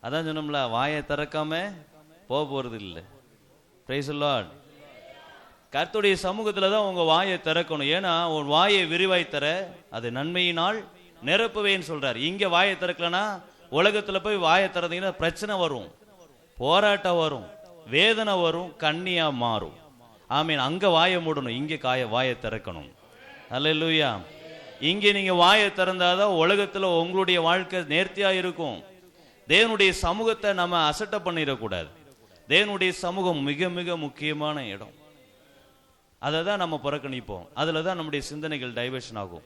அதான் சொன்னோம்ல, வாயை திறக்காம போறது இல்லை. Price the Lord. கர்த்தருடைய சமூகத்துல தான் உங்க வாயை திறக்கணும். ஏன்னா உன் வாயை விரிவாய் தர அது நன்மையினால் நிரப்புவேன்னு சொல்றாரு. இங்க வாயை திறக்கலனா உலகத்துல போய் வாயை திறந்தீங்கன்னா பிரச்சனை வரும், போராட்டம் வரும், வேதனை வரும், கண்ணியா மாறும். ஆமீன். அங்க வாயை மூடணும், இங்க வாயை திறக்கணும். அல்லேலூயா. இங்கே நீங்க வாயை திறந்தாதான் உலகத்துல உங்களுடைய வாழ்க்கை நேர்த்தியா இருக்கும். தேவனுடைய சமூகத்தை நம்ம அசட்டை பண்ணிடக்கூடாது. தேவனுடைய சமூகம் மிக மிக முக்கியமான இடம். அதை தான் நம்ம புறக்கணிப்போம். அதுல தான் நம்முடைய சிந்தனைகள் டைவர்ஷன் ஆகும்.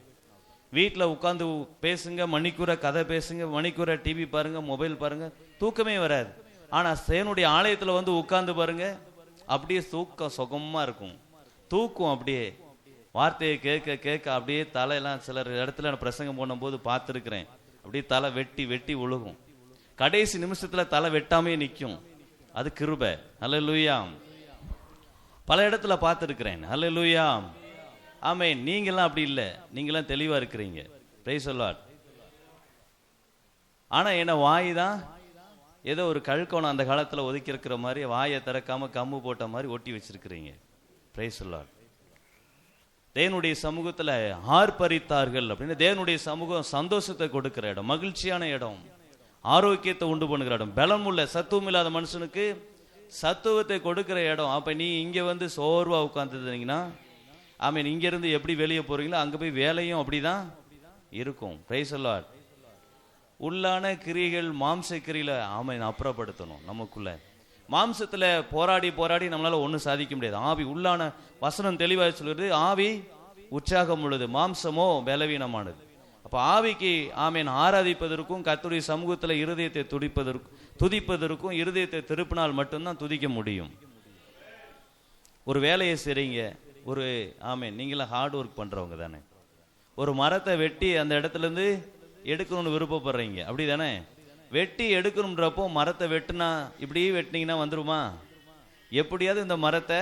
வீட்டில் உட்காந்து பேசுங்க, மணிக்கூற கதை பேசுங்க, மணிக்கூற டிவி பாருங்க, மொபைல் பாருங்க, தூக்கமே வராது. ஆனா தேவனுடைய ஆலயத்துல வந்து உட்கார்ந்து பாருங்க, அப்படியே தூக்கம் சுகமா இருக்கும். தூக்கம் அப்படியே வார்த்தையை கேட்க கேட்க அப்படியே தலையெல்லாம் சிலர் இடத்துல பிரசங்கம் பண்ணும்போது பார்த்துருக்கிறேன், அப்படியே தலை வெட்டி வெட்டி விழுகும். கடைசி நிமிஷத்துல தலை வெட்டாமே நிற்கும். அது கிருபை. அல்லேலூயா. பல இடத்துல பார்த்துருக்கிறேன். அல்லேலூயா. ஆமென். நீங்களாம் அப்படி இல்லை, நீங்களாம் தெளிவா இருக்கிறீங்க. Price the Lord. ஆனா என்ன, வாய் தான் ஏதோ ஒரு கழுக்கோணம் அந்த காலத்துல ஒதுக்கி இருக்கிற மாதிரி வாயை திறக்காம கம்பு போட்ட மாதிரி ஒட்டி வச்சிருக்கிறீங்க. Praise the Lord. தேவனுடைய சமூகத்துல ஆர்ப்பரித்தார்கள் அப்படின்னு. தேவனுடைய சமூகம் சந்தோஷத்தை கொடுக்கிற இடம், மகிழ்ச்சியான இடம், ஆரோக்கியத்தை உண்டு பண்ணுகிற இடம், பலம் உள்ள சத்துவம் இல்லாத மனுஷனுக்கு சத்துவத்தை கொடுக்கிற இடம். அப்ப நீ இங்க வந்து சோர்வா உட்கார்ந்துருந்தீங்கன்னா, ஆமீன், இங்க இருந்து எப்படி வெளியே போறீங்களோ அங்க போய் வேலையும் அப்படிதான் இருக்கும். Praise the Lord. உள்ளான கிரியைகள் மாம்ச கிரியில ஆமீன் அப்புறப்படுத்தணும். நமக்குள்ள மாம்சத்துல போராடி போராடி நம்மளால ஒன்றும் சாதிக்க முடியாது. ஆவி உள்ளான வசனம் தெளிவாக சொல்லுறது, ஆவி உற்சாகம் உள்ளது, மாம்சமோ பலவீனமானது. அப்ப ஆவிக்கு ஆமீன் ஆராதிப்பதற்கும் கர்த்தருடைய சமூகத்துல இருதயத்தை துதிப்பதற்கும் இருதயத்தை திருப்பினால் மட்டும்தான் துதிக்க முடியும். ஒரு வேலையை செய்றீங்க, ஒரு ஆமீன், நீங்களாம் ஹார்ட் ஒர்க் பண்றவங்க தானே. ஒரு மரத்தை வெட்டி அந்த இடத்துல இருந்து எடுக்கணும்னு விருப்பப்படுறீங்க, அப்படி தானே? வெட்டி எடுக்கணும்ன்றப்போ மரத்தை வெட்டினா இப்படி வெட்டினீங்கன்னா வந்துருமா? எப்படியாவது இந்த மரத்தை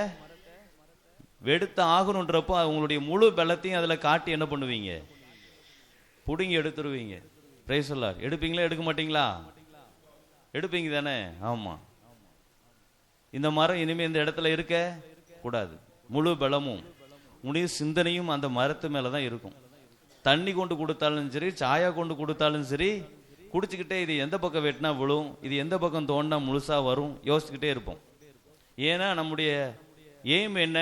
வெடுத்த ஆகணுன்றப்போ உங்களுடைய முழு பலத்தையும் அதில் காட்டி என்ன பண்ணுவீங்க? புடுங்கி எடுத்துருவீங்க. Price the Lord. எடுப்பீங்களா எடுக்க மாட்டீங்களா? எடுப்பீங்க தானே? ஆமா. இந்த மரம் இனிமே இந்த இடத்துல இருக்க கூடாது. முழு பலமும் முழு சிந்தனையும் அந்த மரத்து மேலதான் இருக்கும். தண்ணி கொண்டு கொடுத்தாலும் சரி, சாயா கொண்டு கொடுத்தாலும் சரி, குடிச்சுக்கிட்டே இது எந்த பக்கம் வெட்டினா விழும், இது எந்த பக்கம் தோண்டினா முழுசா வரும், யோசிச்சுக்கிட்டே இருப்போம். ஏன்னா நம்முடைய எய்ம் என்ன?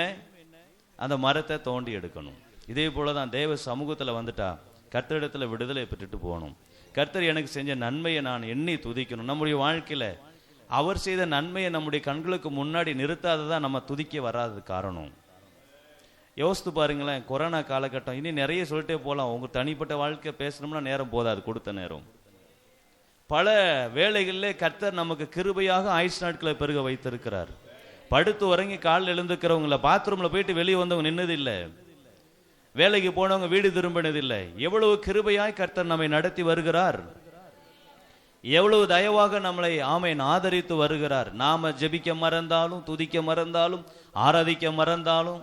அந்த மரத்தை தோண்டி எடுக்கணும். இதே போலதான் தேவ சமூகத்துல வந்துட்டா கர்த்தரிடத்துல விடுதலை பெற்றுட்டு போகணும். கர்த்தர் எனக்கு செஞ்ச நன்மையை நான் எண்ணி துதிக்கணும். நம்முடைய வாழ்க்கையில அவர் செய்த நன்மையை நம்முடைய கண்களுக்கு முன்னாடி நிறுத்தாததான் நம்ம துதிக்க வராது காரணம். யோசித்து பாருங்களேன், கொரோனா காலகட்டம், இனி நிறைய சொல்லிட்டே போகலாம். உங்க தனிப்பட்ட வாழ்க்கை பேசணும்னா நேரம் போதாது, கொடுத்த நேரம். பல வேளைகளிலே கர்த்தர் நமக்கு கிருபையாக ஆயுஷ் நாட்களை பெருக வைத்திருக்கிறார். படுத்து உறங்கி காலில் எழுந்துக்கிறவங்கள, பாத்ரூம்ல போயிட்டு வெளியே வந்தவங்க நின்னது இல்லை, வேலைக்கு போனவங்க வீடு திரும்பினது இல்லை. எவ்வளவு கிருபையாய் கர்த்தர் நம்மை நடத்தி வருகிறார், எவ்வளவு தயவாக நம்மளை ஆமேன் ஆதரித்து வருகிறார். நாம ஜெபிக்க மறந்தாலும், துதிக்க மறந்தாலும், ஆராதிக்க மறந்தாலும்,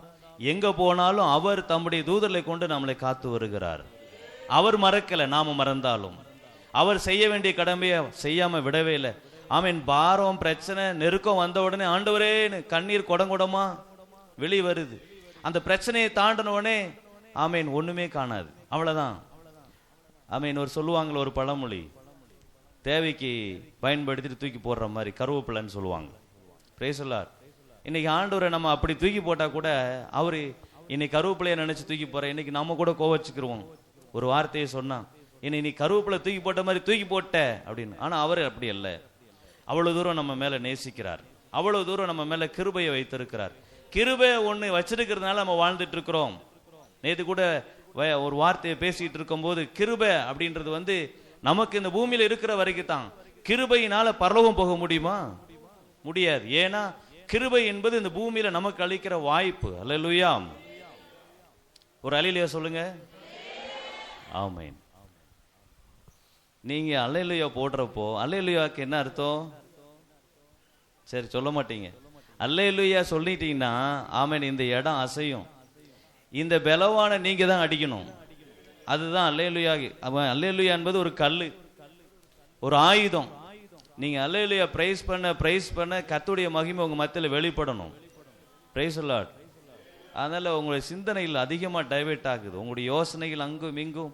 எங்க போனாலும் அவர் தம்முடைய தூதர்களை கொண்டு நம்மளை காத்து வருகிறார். அவர் மறக்கல, நாம மறந்தாலும். அவர் செய்ய வேண்டிய கடமையை செய்யாம விடவே இல்லை. ஆமீன். பாரம், பிரச்சனை, நெருக்கம் வந்த உடனே ஆண்டவரே கண்ணீர் குடங்குடமா வெளியே வருது. அந்த பிரச்சனையை தாண்டின உடனே ஆமீன் ஒண்ணுமே காணாது, அவ்வளவுதான். ஆமீன். ஒரு சொல்லுவாங்கள ஒரு பழமொழி, தேவைக்கு பயன்படுத்திட்டு தூக்கி போடுற மாதிரி, கருவேப்பிலைன்னு சொல்லுவாங்க. Price the Lord. இன்னைக்கு ஆண்டவரை நம்ம அப்படி தூக்கி போட்டா கூட அவரு இன்னைக்கு கருவேப்பிலையை நினைச்சு தூக்கி போற, இன்னைக்கு நம்ம கூட கோவச்சுக்கிறோம். ஒரு வார்த்தையை சொன்னா, நீ கருவேப்பிலை தூக்கி போட்ட மாதிரி தூக்கி போட்ட அப்படின்னு. ஆனா அவர் அப்படி அல்ல. அவ்வளவு தூரம் நம்ம மேல நேசிக்கிறார், அவ்வளவு தூரம் நம்ம மேல கிருபையை வைத்திருக்கிறார். கிருபை ஒண்ணு வச்சிருக்கிறதுனால நம்ம வாழ்ந்துட்டு இருக்கிறோம். நேற்று கூட ஒரு வார்த்தையை பேசிட்டு இருக்கும் போது, கிருபை அப்படின்றது நமக்கு இந்த பூமியில இருக்கிற வரைக்கும் தான். கிருபையினால பரலோகம் போக முடியுமா? முடியாது. ஏன்னா கிருபை என்பது இந்த பூமியில நமக்கு அளிக்கிற வாய்ப்பு. அல்லேலூயா. ஒரு அல்லேலூயா சொல்லுங்க. ஆமென். நீங்க அல்லேலூயா போடுறப்போ அல்லேலூயாக்கு என்ன அர்த்தம்? சரி சொல்ல மாட்டீங்க. அல்லேலூயா சொல்லிட்டீங்கன்னா ஆமென், இந்த இடம் அசையும். இந்த பலவான நீங்க தான் அடிக்கணும். அதுதான் அல்லேலூயா. அல்லேலூயா என்பது ஒரு கல்லு, ஒரு ஆயுதம். நீங்க அல்லேலூயா பிரைஸ் பண்ண கர்த்தருடைய மகிமை உங்க மத்தியில் வெளிப்படணும். Price the Lord. அதனால உங்களுடைய சிந்தனைகள் அதிகமா டைவர்ட் ஆகுது, உங்களுடைய யோசனைகள் அங்கும் இங்கும்.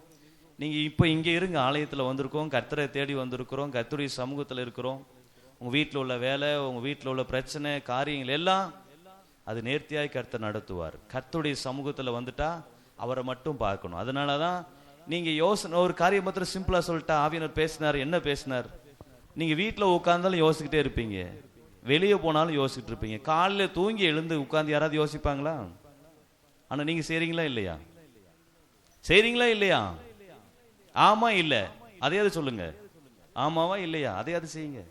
நீங்க இப்போ இங்க இருங்க, ஆலயத்தில் வந்திருக்கோம், கர்த்தரை தேடி வந்திருக்கிறோம், கர்த்தருடைய சமூகத்தில் இருக்கிறோம். உங்க வீட்டில் உள்ள வேலை, உங்க வீட்டில் உள்ள பிரச்சனை காரியங்கள் எல்லாம் அது நேர்த்தியாய் கர்த்தர் நடத்துவார். கர்த்தருடைய சமூகத்தில் வந்துட்டா அவரை மட்டும் பார்க்கணும். அதனாலதான் நீங்க யோசனை ஒரு காரியம் மாத்திரம் சிம்பிளா சொல்லிட்டா, ஆவியானவர் பேசினார், என்ன பேசினார்? நீங்க வீட்டில் உட்கார்ந்தாலும் யோசிக்கிட்டே இருப்பீங்க, வெளியே போனாலும் யோசிச்சுட்டு இருப்பீங்க. காலையில் தூங்கி எழுந்து உட்கார்ந்து யாராவது யோசிப்பாங்களா? ஆனா நீங்க செய்றீங்களா இல்லையா? செய்றீங்களா இல்லையா? ஆமா இல்ல அதையாவது சொல்லுங்க. ஆமாவா இல்லையா? அதையாவது செய்யுங்க.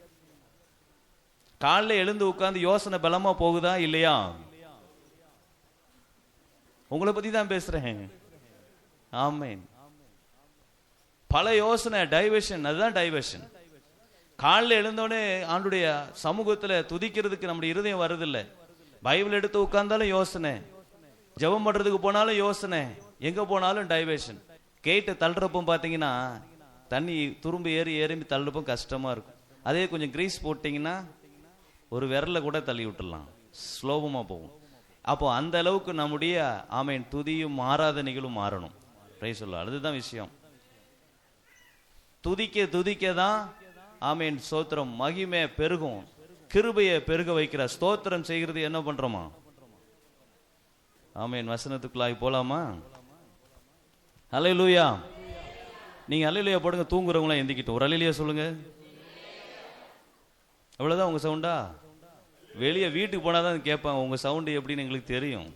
காலையில் எழுந்து உட்கார்ந்து யோசனை பலமா போகுதா இல்லையா? உங்களை பத்தி தான் பேசுறேன். ஆமென். பல யோசனை டைவர்ஷன், அதுதான் டைவர்ஷன். காலையில் எழுந்தோடனே ஆண்டுடைய சமூகத்துல துதிக்கிறதுக்கு நம்முடைய இருதயம் வருதில்லை. பைபிள் எடுத்து உட்கார்ந்தாலும் யோசனை, ஜெபம் பண்றதுக்கு போனாலும் யோசனை, எங்க போனாலும் டைவர்ஷன். கேட்டு தள்ளுறப்போ பாத்தீங்கன்னா தண்ணி துரும்பு ஏறி தள்ளுறப்போ கஷ்டமா இருக்கும். அதே கொஞ்சம் கிரீஸ் போட்டீங்கன்னா ஒரு விரல கூட தள்ளி விட்டுடலாம், ஸ்லோபமா போகும். அப்போ அந்த அளவுக்கு நம்முடைய ஆமென் துதியும் ஆராதனைகளும் மாறணும். Price the Lord. அதுதான் விஷயம். துதிக்க தான் ஆமென் ஸ்தோத்திரம் மகிமை பெருகும், கிருபையை பெருக வைக்கிற ஸ்தோத்திரம் செய்கிறது என்ன பண்றோமா? ஆமென். வசனத்துக்குள்ளாய் போலாமா? அல்லேலூயா. நீங்க அல்லேலூயா போடுங்க, தூங்குறவங்களாம் எந்திக்கிட்டு ஒரு அல்லேலூயா சொல்லுங்க. அவ்வளவுதான் உங்க சவுண்டா? வெளியே வீட்டுக்கு போனாதான் கேட்பாங்க உங்க சவுண்டு எப்படின்னு எங்களுக்கு தெரியும்.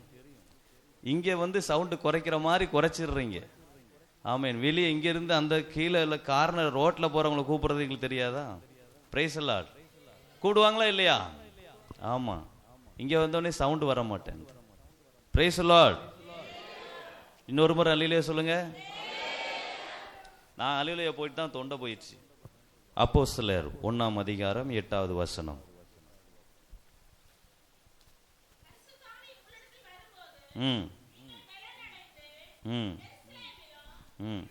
இங்க வந்து சவுண்டு குறைக்கிற மாதிரி குறைச்சிடுறீங்க. ஆமென். வெளியே இங்க இருந்து அந்த கீழே கார்னர் ரோட்ல போறவங்களை கூப்பிடுறது எங்களுக்கு தெரியாதா? Price the Lord. கூடுவாங்களா இல்லையா? ஆமா. இங்க வந்தோடனே சவுண்டு வர மாட்டேன். Price the Lord. இன்னொரு முறை அல்லேலூயா சொல்லுங்க. நான் அல்லேலூயா போயிட்டு தான் தொண்டை போயிடுச்சு. அப்போஸ்தலர் 1ஆம் அதிகாரம் 8வது வசனம். ம் ம் ம்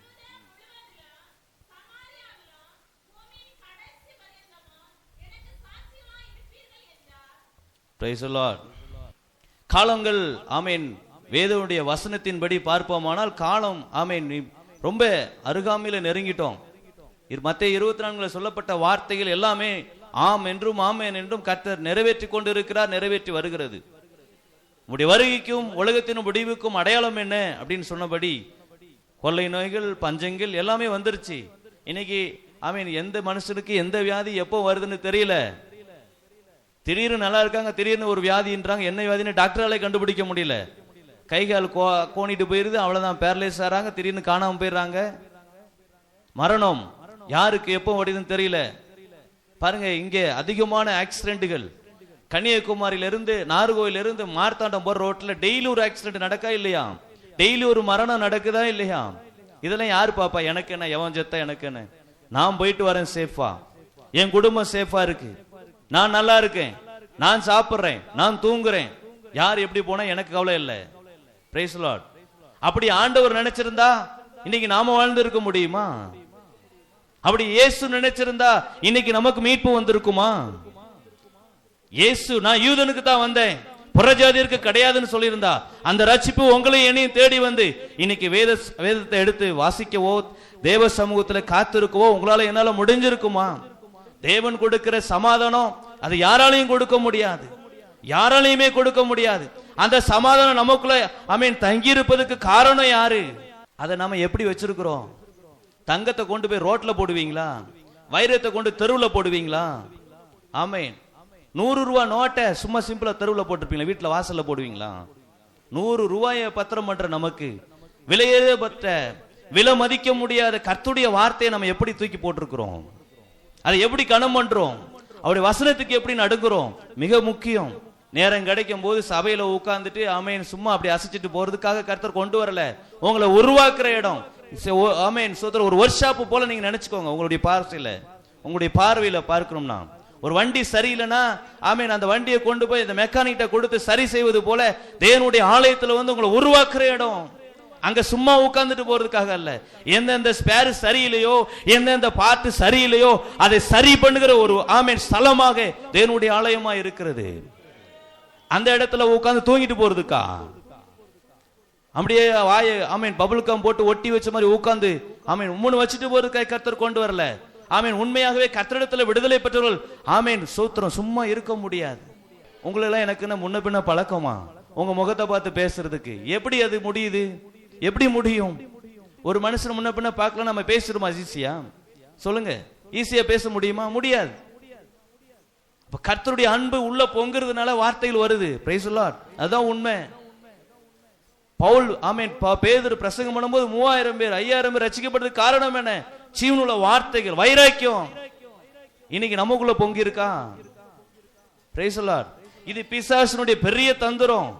பிரைஸ் தி லார்ட். காலங்கள் ஆமென் வேதனுடைய வசனத்தின்படி பார்ப்போமானால் காலம் ஆமென் ரொம்ப அருகாமையில நெருங்கிட்டோம். மத்தேயு 24 சொல்லப்பட்ட வார்த்தைகள் எல்லாமே ஆம் என்றும் ஆமென் என்றும் கர்த்தர் நிறைவேற்றி கொண்டிருக்கிறார், நிறைவேற்றி வருகிறது. உடைய வருகைக்கும் உலகத்தின் முடிவுக்கும் அடையாளம் என்ன அப்படின்னு சொன்னபடி கொள்ளை நோய்கள், பஞ்சங்கள் எல்லாமே வந்துருச்சு. இன்னைக்கு ஆமென் எந்த மனுஷனுக்கு எந்த வியாதி எப்போ வருதுன்னு தெரியல. திடீர்னு நல்லா இருக்காங்க, திடீர்னு ஒரு வியாதின்றாங்க. என்ன வியாதின்னு டாக்டராலே கண்டுபிடிக்க முடியல. கைகால் கோணிட்டு போயிருது, அவ்வளவுதான், பேரலைஸ் ஆறாங்க, திடீர்னு காணாம போயிடுறாங்க. மரணம் யாருக்கு எப்போ வருதுன்னு தெரியல. பாருங்க, இங்கே அதிகமான ஆக்சிடென்ட்கள். கன்னியாகுமரியிலிருந்து நாகர்கோயிலிருந்து மார்த்தாண்டம் போற ரோட்ல டெய்லி ஒரு ஆக்சிடென்ட் நடக்கா இல்லையா? டெய்லி ஒரு மரணம் நடக்குதா இல்லையா? இதெல்லாம் யாரு பாப்பா? எனக்கு என்ன, எவன் செத்தா எனக்கு என்ன? நான் போயிட்டு வரேன் சேஃபா, என் குடும்பம் சேஃபா இருக்கு, நான் நல்லா இருக்கேன், நான் சாப்பிடுறேன், நான் தூங்குறேன், யார் எப்படி போனா எனக்கு கவலை இல்லை. Price the Lord. அப்படி ஆண்டவர் நினைச்சிருந்தா இன்னைக்கு நாம வாழ்ந்து இருக்க முடியுமா? அப்படி இயேசு நினைச்சிருந்தா இன்னைக்கு நமக்கு மீட்பு வந்திருக்குமா? இயேசு நான் யூதனுக்கு தான் வந்தேன், புறஜாதியருக்கு கிடையாதுன்னு சொல்லியிருந்தா அந்த ரட்சிப்பு உங்களையும் என்னையும் தேடி வந்து இன்னைக்கு வேதத்தை எடுத்து வாசிக்கவோ தேவ சமூகத்துல காத்திருக்கவோ உங்களால என்னால முடிஞ்சிருக்குமா? தேவன் கொடுக்கிற சமாதானம் அது யாராலையும் கொடுக்க முடியாது, யாராலையுமே கொடுக்க முடியாது. அந்த சமாதானம் நமக்குள்ள ஆமென் தங்கி இருப்பதற்கு காரணம் யாரு? அதை நாம எப்படி வச்சிருக்கிறோம்? தங்கத்தை கொண்டு போய் ரோட்ல போடுவீங்களா? வைரத்தை கொண்டு தெருவுல போடுவீங்களா? ஆமென். 100 ரூபாய் நோட்டை சும்மா சிம்பிளா தெருவுல போட்டிருப்பீங்களா? வீட்டுல வாசல்ல போடுவீங்களா? 100 ரூபாயை பத்திரம் பண்ற நமக்கு விலையேறப்பட்ட விலை மதிக்க முடியாத கர்த்தருடைய வார்த்தையை நம்ம எப்படி தூக்கி போட்டிருக்கிறோம்? அதை எப்படி கனம் பண்றோம்? அவருடைய வசனத்துக்கு எப்படி நடுங்குறோம்? மிக முக்கியம். நேரம் கிடைக்கும் போது சபையில உட்கார்ந்துட்டு ஆமென் சும்மா அப்படி அசைச்சிட்டு போறதுக்காக கர்த்தர் கொண்டு வரல, உங்களை உருவாக்குற இடம். ஆமென் சோதரர் ஒரு ஒர்க் ஷாப் போல நீங்க நினைச்சுக்கோங்க. உங்களுடைய பார்வையில பார்க்கணும்னா ஒரு வண்டி சரியில்லைன்னா ஆமென் அந்த வண்டியை கொண்டு போய் இந்த மெக்கானிக்கிட்ட கொடுத்து சரி செய்வது போல தேவனுடைய ஆலயத்துல வந்து உங்களை உருவாக்குற இடம். அங்க சும்மா உட்கார்ந்துட்டு போறதுக்காக அல்ல. எந்தெந்த ஸ்பேர் சரியில்லையோ, எந்தெந்த பார்ட் சரியில்லையோ அதை சரி பண்ணுகிற ஒரு ஸ்தலமாக தேவனுடைய ஆலயமா இருக்கிறது. அந்த இடத்துல உட்கார்ந்து தூங்கிட்டு போறதுக்கா? அப்படியே வாய பபுள் கம் போட்டு ஒட்டி வச்ச மாதிரி உட்கார்ந்து உம்முன்னு வச்சுட்டு போறதுக்காக கர்த்தர் கொண்டு வரல. உண்மையாகவே கர்த்தரிடத்துல விடுதலை பெற்றவர்கள் சூத்திரம் சும்மா இருக்க முடியாது. உங்களெல்லாம் எனக்கு என்ன முன்ன பின்ன பழக்கமா உங்க முகத்தை பார்த்து பேசுறதுக்கு? எப்படி அது முடியுது? எப்படி முடியும்? ஒரு மனுஷன் முன்ன பின்ன பார்க்கலாம், நம்ம பேசுறோமா ஈஸியா? சொல்லுங்க, ஈஸியா பேச முடியுமா? முடியாது. கர்த்தருடைய அன்பு உள்ள பொங்குறதுனால வார்த்தைகள் வருது. Price the Lord. அதுதான் உண்மை. பவுல் பேதுரு பிரசங்கம் பண்ணும்போது 3000 பேர் 5000 பேர் ரட்சிக்கப்படுறதுக்கு காரணம் என்ன? ஜீவனுள்ள வார்த்தைகள், வைராக்கியம். இன்னைக்கு நமக்குள்ள பொங்கி இருக்கா? Price the Lord. இது பிசாசுனுடைய பெரிய தந்திரம்.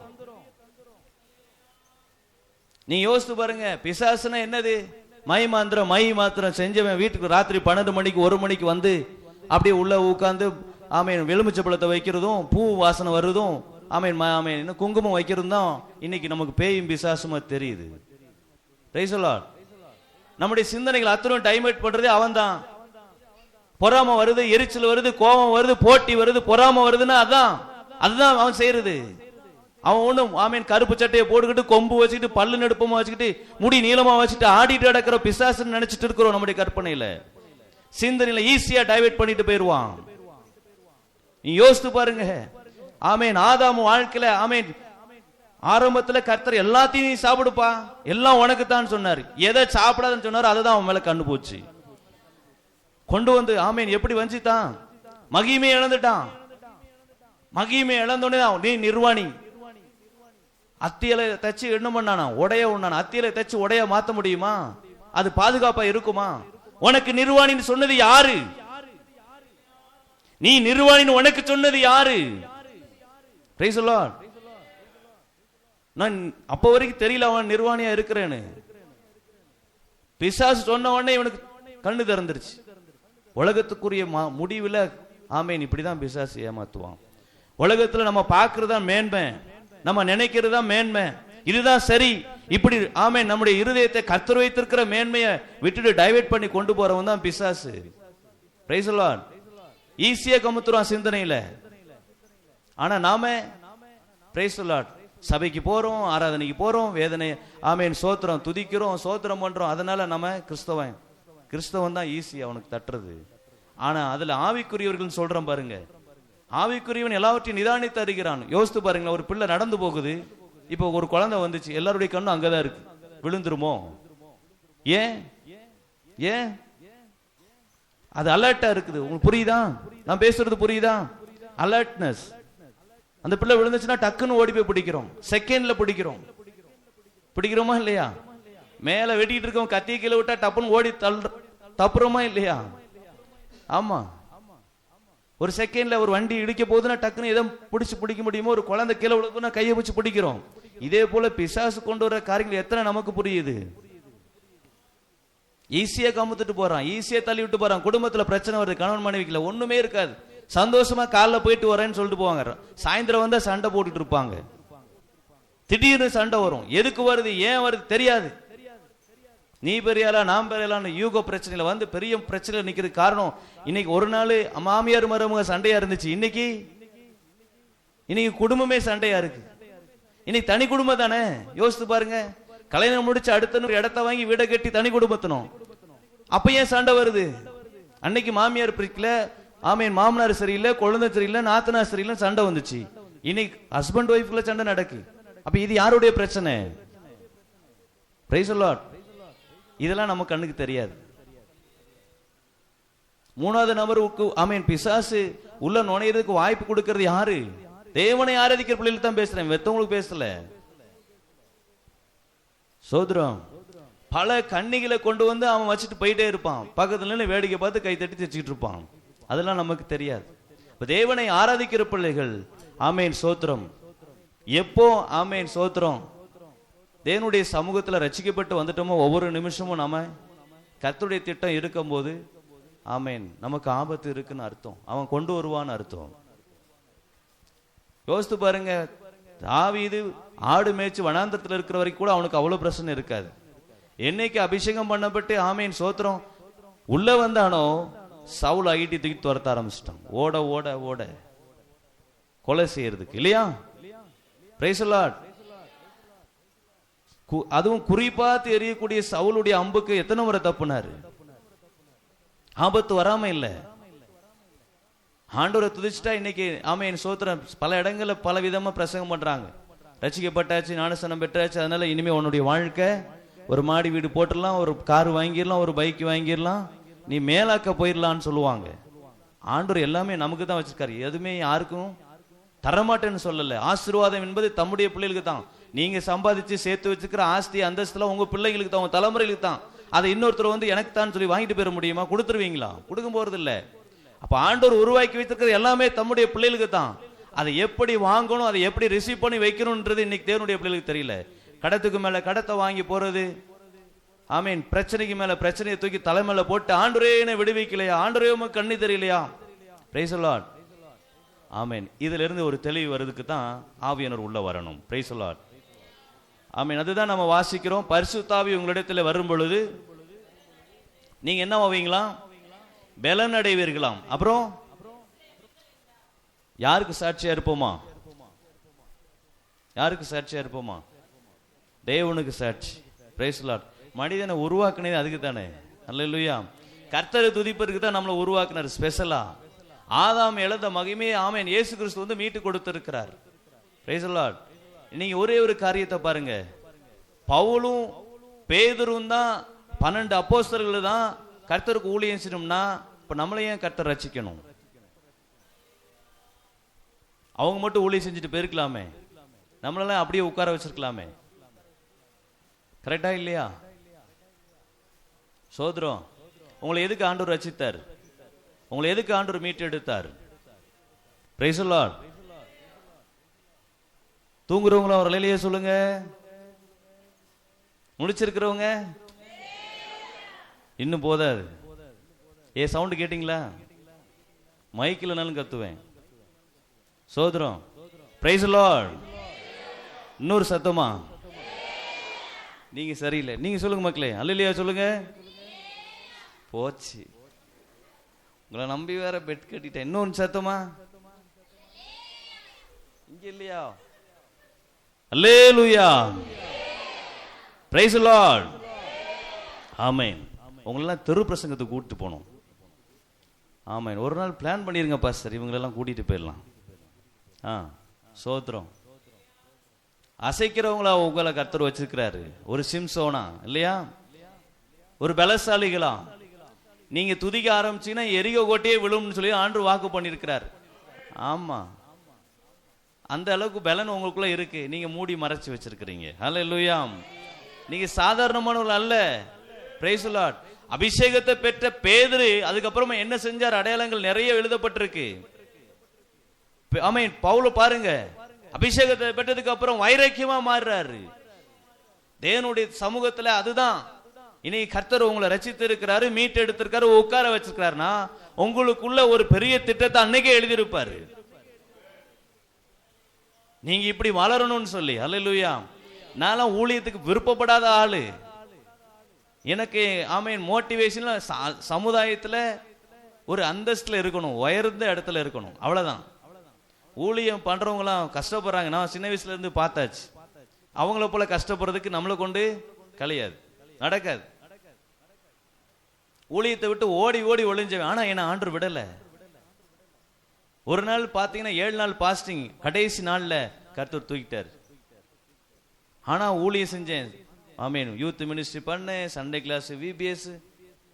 நீ யோசித்து பாருங்க, பிசாசுனா என்னது? மை மாத்திரம் செஞ்சவன் வீட்டுக்கு ராத்திரி 12 மணிக்கு 1 மணிக்கு வந்து அப்படியே உள்ள உட்கார்ந்து எலுமிச்சப்பழத்தை வைக்கிறதும், பூ வாசனை வருதும், இன்னும் குங்குமம் வைக்கிறதும் தான் இன்னைக்கு நமக்கு பேயும் பிசாசுமா தெரியுது. Price the Lord. நம்முடைய சிந்தனைகள் அத்தனை டைவர்ட் பண்றதே அவன் தான். பொறாம வருது, எரிச்சல் வருது, கோபம் வருது, போட்டி வருது, பொறாம வருதுன்னா அதுதான் அவன் செய்யறது. அவன் ஒண்ணும் கருப்பு சட்டையை போட்டுக்கிட்டு, கொம்பு வச்சுக்கிட்டு, பல்லு நெடுப்பமா வச்சுக்கிட்டு, முடி நீளமா வச்சுக்கிட்டு ஆடிட்டு அடக்கிற பிசாசுன்னு நினைச்சிட்டு இருக்கிறோம். நம்முடைய கற்பனையில, சிந்தனையில ஈஸியா டைவர்ட் பண்ணிட்டு போயிருவான். நீ யோசித்து பாருங்க. ஆதாம் வாழ்க்கையில ஆரம்பத்துல கர்த்தர் எல்லாத்தையும் நீ சாப்பிடுப்பா, எல்லாம் உனக்கு தான் சொன்னார். எதை சாப்பிடாதுன்னு சொன்னார் அதை தான் அவன் மேல கண்ணு போச்சு. கொண்டு வந்து எப்படி வஞ்சித்தான்? மகிமை இழந்துட்டான். மகிமை இழந்தோடனே நீ நிர்வாணி. அத்தியில தச்சு என்ன பண்ணானா? உடைய உண்ணானா? அத்தியில தச்சு உடைய மாத்த முடியுமா? அது பாதுகாப்பா இருக்குமா? உனக்கு நிர்வாணின்னு சொன்னது யாரு? நீ நிர்வாணின்னு உனக்கு சொன்னது யாரு? Price the Lord. நான் அப்ப வரைக்கும் தெரியல அவன் நிர்வாணியா இருக்கிறேன்னு. பிசாசு சொன்ன உடனே இவனுக்கு கண்ணு திறந்துருச்சு. உலகத்துக்குரிய முடிவுல இப்படிதான் பிசாசு ஏமாத்துவான். உலகத்துல நம்ம பார்க்கறதா மேன்மை, நம்ம நினைக்கிறதா மேன்மை, இதுதான் சரி. இப்படி நம்முடைய இருதயத்தை கர்த்தர் வைத்திருக்கிற மேன்மையை விட்டுட்டு டைவர்ட் பண்ணி கொண்டு போறவன் தான் பிசாசு. Price the Lord. ஈஸியா கமுத்துறான் சிந்தனையில. ஆனா நாம பிரைஸ் தி லார்ட் சபைக்கு போறோம், ஆராதனைக்கு போறோம், வேதனை சோத்திரம் துதிக்கிறோம், சோத்திரம் பண்றோம். அதனால நம்ம கிறிஸ்தவன் தான் ஈஸி அவனுக்கு தட்டுறது. ஆனா அதுல ஆவிக்குரியவர்கள் சொல்றோம் பாருங்க. ஆவிக்குரியவன் எல்லாவற்றையும் நிதானித்து அறிகிறான். யோசித்து பாருங்க, ஒரு பிள்ளை நடந்து போகுது, இப்போ ஒரு குழந்தை வந்துச்சு, எல்லாருடைய கண்ணும் அங்கதான் இருக்கு, விழுந்துருமோ? ஏன் ஏன் அது அலர்ட்டா இருக்குது. உங்களுக்கு புரியுதா? நான் பேசுறது புரியுதா? அலர்ட்னஸ். அந்த பிள்ளை விழுந்துச்சுன்னா டக்குன்னு ஓடி போய் பிடிக்கிறோம், செகண்ட்ல பிடிக்கிறோமா இல்லையா? மேல வெட்டிட்டு இருக்கோம், கத்திய கீழே விட்டா டப்புன்னு ஓடி தப்புறோமா இல்லையா? ஆமா. ஒரு செகண்ட்ல ஒரு வண்டி இடிக்க போகுதுன்னா டக்குன்னு எதை பிடிக்க முடியுமோ? ஒரு குழந்தை கீழே விழுதுன்னா கையை வச்சு பிடிக்கிறோம். இதே போல பிசாசு கொண்டு வர காரியங்கள் எத்தனை நமக்கு புரியுது? ஈஸியா கமுத்துட்டு போறான், ஈஸியா தள்ளி விட்டு போறான். குடும்பத்துல பிரச்சனை வருது, கணவன் மனைவிக்குல ஒண்ணுமே இருக்காது, சந்தோஷமா காலைல போயிட்டு வரேன்னு சொல்லிட்டு போவாங்க, சாயந்தரம் வந்தா சண்டை போட்டுட்டு இருப்பாங்க. திடீர்னு சண்டை வரும். எதுக்கு வருது, ஏன் வருது தெரியாது. நீ பெரியாளா நான் பெரியாளான்னு யூக பிரச்சனையில வந்து பெரிய பிரச்சனையில நிக்கிறது காரணம். இன்னைக்கு ஒரு நாள் மாமியார் மருமக சண்டையா இருந்துச்சு, இன்னைக்கு குடும்பமே சண்டையா இருக்கு. இன்னைக்கு தனி குடும்பம் தானே. யோசித்து பாருங்க, கல்யாணம் முடிச்சு அடுத்த இடத்த வாங்கி வீடை கட்டி தனி குடும்பத்தணும். அப்ப ஏன் சண்டை வருது? அன்னைக்கு மாமியார் பிரிக்கல, மாமனார் சரியில்லை, குழந்தை சரியில்லை, நாத்தனார் சரியில்லை, சண்டை வந்துச்சு. இன்னைக்கு ஹஸ்பண்ட் ஒய்ஃப்ல சண்டை நடக்கு. அப்ப இது யாருடைய பிரச்சனை? Price the Lord. இதெல்லாம் நம்ம கண்ணுக்கு தெரியாது. மூணாவது நபருக்கு பிசாசு உள்ள நுழையிறதுக்கு வாய்ப்பு கொடுக்கிறது யாரு? தேவனை ஆராதிக்கிற பிள்ளைகளுக்கு தான் பேசுறேன், வெத்தவங்களுக்கு பேசல. சோதரம் பல கண்ணிகளை கொண்டு வந்து அவன் வச்சுட்டு போயிட்டே இருப்பான். பக்கத்துல வேடிக்கை பார்த்து கை தட்டி வச்சுக்கிட்டு இருப்பான். அதெல்லாம் நமக்கு தெரியாது. தேவனை ஆராதிக்கிற பிள்ளைகள் சோத்திரம். எப்போ சோத்திரம் தேவனுடைய சமூகத்துல ரட்சிக்கப்பட்டு வந்துட்டோமோ ஒவ்வொரு நிமிஷமும் நாம கர்த்தருடைய திட்டம் இருக்கும் போது நமக்கு ஆபத்து இருக்குன்னு அர்த்தம். அவன் கொண்டு வருவான்னு அர்த்தம். யோசித்து பாருங்க, தாவீது ஆடு மேய்ச்சி வனாந்தரத்தில் இருக்கிற வரைக்கும் கூட அவனுக்கு அவ்வளவு பிரச்சனை இருக்காது. என்னைக்கு அபிஷேகம் பண்ணப்பட்டு ஆமேன் சோத்திரம் உள்ள வந்தானோ சவுல் ஐடி தூக்கி துரத்த ஆரம்பிச்சிட்டான். ஓட ஓட ஓட கொலை செய்யறதுக்கு இல்லையா? Price the Lord. அதுவும் குறிப்பாத்து எரியக்கூடிய சவுலுடைய அம்புக்கு எத்தனை முறை தப்புனாரு? ஆபத்து வராம இல்ல. ஆண்டவரை துதிச்சுட்டா இன்னைக்கு ஆமேன் சோத்திரம் பல இடங்கள்ல பல விதமா பிரசங்கம் பண்றாங்க. ரட்சிக்கப்பட்டாச்சு, ஞானஸ்நானம் பெற்றாச்சு, அதனால இனிமே உன்னுடைய வாழ்க்கை ஒரு மாடி வீடு போட்டுடலாம், ஒரு கார் வாங்கிடலாம், ஒரு பைக் வாங்கிடலாம், நீ மேலாக்க போயிடலான்னு சொல்லுவாங்க. ஆண்டவர் எல்லாமே நமக்கு தான் வச்சிருக்காரு, எதுவுமே யாருக்கும் தரமாட்டேன்னு சொல்லல. ஆசீர்வாதம் என்பது தம்முடைய பிள்ளைகளுக்கு தான். நீங்க சம்பாதிச்சு சேர்த்து வச்சுக்கிற ஆஸ்தி அந்தஸ்துல உங்க பிள்ளைகளுக்கு தான், உங்க தலைமுறைகளுக்கு தான். அதை இன்னொருத்தர் வந்து எனக்கு தான் சொல்லி வாங்கிட்டு போயிட முடியுமா? கொடுத்துருவீங்களா? கொடுக்க போறது இல்ல. அப்ப ஆண்டவர் உருவாக்கி வைத்திருக்கிறது எல்லாமே தம்முடைய பிள்ளைகளுக்கு தான். அதை எப்படி வாங்கணும், அதை எப்படி ரிசீவ் பண்ணி வைக்கணும்ன்றது இன்னைக்கு தேவனுடைய பிள்ளைகளுக்கு தெரியல. கடத்துக்கு மேல கடத்தை வாங்கி போறது, ஆமீன், பிரச்சனைக்கு மேல பிரச்சனையை தூக்கி தலைமையில போட்டு ஆண்டவரே என்னை விடுவிக்கலையா, ஆண்டவரே உமக்கு கண்ணி தெரியலையா? Price the Lord. ஆமீன். இதுல இருந்து ஒரு தெளிவு வருதுக்கு தான் ஆவியானவர் உள்ள வரணும். Price the Lord. ஆமீன். அதுதான் நம்ம வாசிக்கிறோம். பரிசுத்த ஆவி உங்களிடத்தில் வரும் பொழுது நீங்க என்ன ஆவீங்களா? பலன் அடைவீர்களாம். அப்புறம் யாருக்கு சாட்சியா இருப்போமா? யாருக்கு சாட்சியா இருப்போமா? தேவனுக்கு சாட்சி. Price the Lord. மனிதனை உருவாக்குனது அதுக்கு தானே. அல்லேலூயா. கர்த்தரை துதிப்பதற்கு தான் நம்மளை உருவாக்குனார் ஸ்பெஷலா. ஆதாம் இழந்த மகிமையை ஆமென் இயேசு கிறிஸ்து வந்து மீட்டு கொடுத்திருக்கிறார். Price the Lord. நீங்க ஒரே ஒரு காரியத்தை பாருங்க, பவுலும் பேதுரும் தான் 12 அப்போஸ்தலர்கள் தான் கர்த்தருக்கு ஊழியம் செய்யணும்னா இப்ப நம்மளையும் கர்த்தர் ரட்சிக்கணும். அவங்க மட்டும் ஊழியம் செஞ்சுட்டு போயிருக்கலாமே, நம்மளெல்லாம் அப்படியே உட்கார வச்சிருக்கலாமே. கரெக்டா இல்லையா? சோதரம், உங்களை எதுக்கு ஆண்டவர் ரட்சித்தார்? உங்களை எதுக்கு ஆண்டவர் மீட்டு எடுத்தார்? Price the Lord. தூங்குறவங்களும் ஒரு அலையிலேயே சொல்லுங்க. முடிச்சிருக்கிறவங்க இன்னும் போதாது. சவுண்ட் கேட்டீங்களா? மைக்கில்னாலும் கத்துவேன். சோதரம், பிரைஸ் தி லார்ட். இன்னொரு சத்தமா? நீங்க சரியில்லை. நீங்க சொல்லுங்க மக்களே, அல்லேலூயா சொல்லுங்க. போச்சு, உங்களை நம்பி வேற பெட் கட்டிட்டேன். இன்னொரு சத்தமா? இங்க இல்லையா? அல்லேலூயா. Praise the Lord. ஆமென். உங்களெல்லாம் தெரு பிரசங்கத்துக்கு கூட்டிட்டு போகணும். ஆமென். ஒரு நாள் பிளான் பண்ணிருங்க பாஸ்டர், இவங்களெல்லாம் கூட்டிட்டு போயிடலாம். சோத்திரம். அசைக்கிறவங்களா உங்களை கர்த்தர் வச்சிருக்கிறாரு. ஒரு சிம்சோனா இல்லையா? ஒரு பலசாலிகளா? நீங்க துதிக்க ஆரம்பிச்சீங்கன்னா எரிகோ கோட்டையே விழும்னு சொல்லி ஆண்டவர் வாக்கு பண்ணிருக்கிறார். ஆமா, அந்த அளவுக்கு பலன் உங்களுக்குள்ள இருக்கு. நீங்க மூடி மறைச்சு வச்சிருக்கிறீங்க. ஹல்லேலூயா. நீங்க சாதாரணமானவர்கள் அல்ல. Price the Lord. அபிஷேகத்தை பெற்ற பேதுரு அதுக்கப்புறமா என்ன செஞ்சார்? அடையாளங்கள் நிறைய எழுதப்பட்டிருக்கு. ஆமென். பவுல பாருங்க, அபிஷேகத்தை பெற்றதுக்கு அப்புறம் வைராக்கியமா மாறுறாரு தேவனுடைய சமூகத்துல. அதுதான் இன்னைக்கு கர்த்தர் உங்களை ரட்சித்து இருக்கிறாரு, மீட்டு எடுத்திருக்காரு, உட்கார வச்சிருக்காருன்னா உங்களுக்குள்ள ஒரு பெரிய திட்டத்தை அன்னைக்கே எழுதியிருப்பாரு. நீங்க இப்படி வளரணும்னு சொல்லி. அல்லேலூயா. நான் ஊழியத்துக்கு விருப்பப்படாத ஆளு. எனக்கு ஆமென் மோட்டிவேஷன் சமுதாயத்துல ஒரு அந்தஸ்துல இருக்கணும், உயர்ந்த இடத்துல இருக்கணும், அவ்வளவுதான். ஊழியம் பண்றவங்களாம் கஷ்டப்படுறாங்க. நான் சின்ன வயசுல இருந்து பார்த்தாச்சு. அவங்கள போல கஷ்டப்படுறதுக்கு நம்மளை கொண்டு கலையாது, நடக்காது. ஊழியத்தை விட்டு ஓடி ஓடி ஒளிஞ்சவன். ஆனா என்ன ஆண்டவர் விடல. ஒரு நாள் பாத்தீங்கன்னா 7 நாள் பாஸ்டிங், கடைசி நாள்ல கர்த்தர் தூக்கிட்டார். ஆனா ஊழியம் செஞ்சேன். ஆமீன். யூத் மினிஸ்ட்ரி பண்ணேன், சண்டே கிளாஸ், விபிஎஸ்.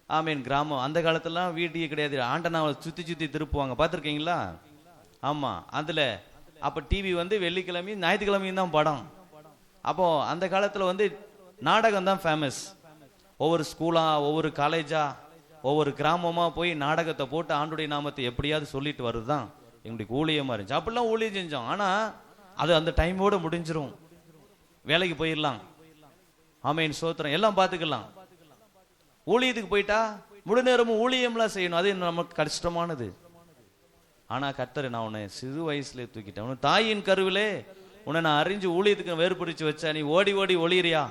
ஆமீன். கிராமம் அந்த காலத்துலாம் வீட்டுக்கு கிடையாது, ஆண்டனாவை சுத்தி சுத்தி திருப்புவாங்க, பார்த்துருக்கீங்களா? ஆமா. அதுல அப்ப டிவி வந்து வெள்ளிக்கிழமையும் ஞாயிற்றுக்கிழமையும் தான் படம். அப்போ அந்த காலத்துல வந்து நாடகம் தான் ஃபேமஸ். ஒவ்வொரு ஸ்கூலா, ஒவ்வொரு காலேஜா, ஒவ்வொரு கிராமமா போய் நாடகத்தை போட்டு ஆண்டுடைய நாமத்தை எப்படியாவது சொல்லிட்டு வருதுதான் எங்களுடைய ஊழியமா இருந்துச்சு. அப்படிலாம் ஊழியம் செஞ்சோம். ஆனா அது அந்த டைமோட முடிஞ்சிரும். வேலைக்கு போயிடலாம். ஆமீன். சோத்திரம். எல்லாம் பார்த்துக்கலாம். ஊழியத்துக்கு போயிட்டா முழு நேரமும் ஊழியம்லாம் செய்யணும். அது நமக்கு கஷ்டமானது. ஆனா கர்த்தர், நான் உன்னை சிறு வயசுல தூக்கிட்டேன், உன் தாயின் கருவிலே உன்னை நான் அறிஞ்சு ஊழியத்துக்கு வேறுபிடிச்சு வச்சா நீ ஓடி ஓடி ஒளிறியா,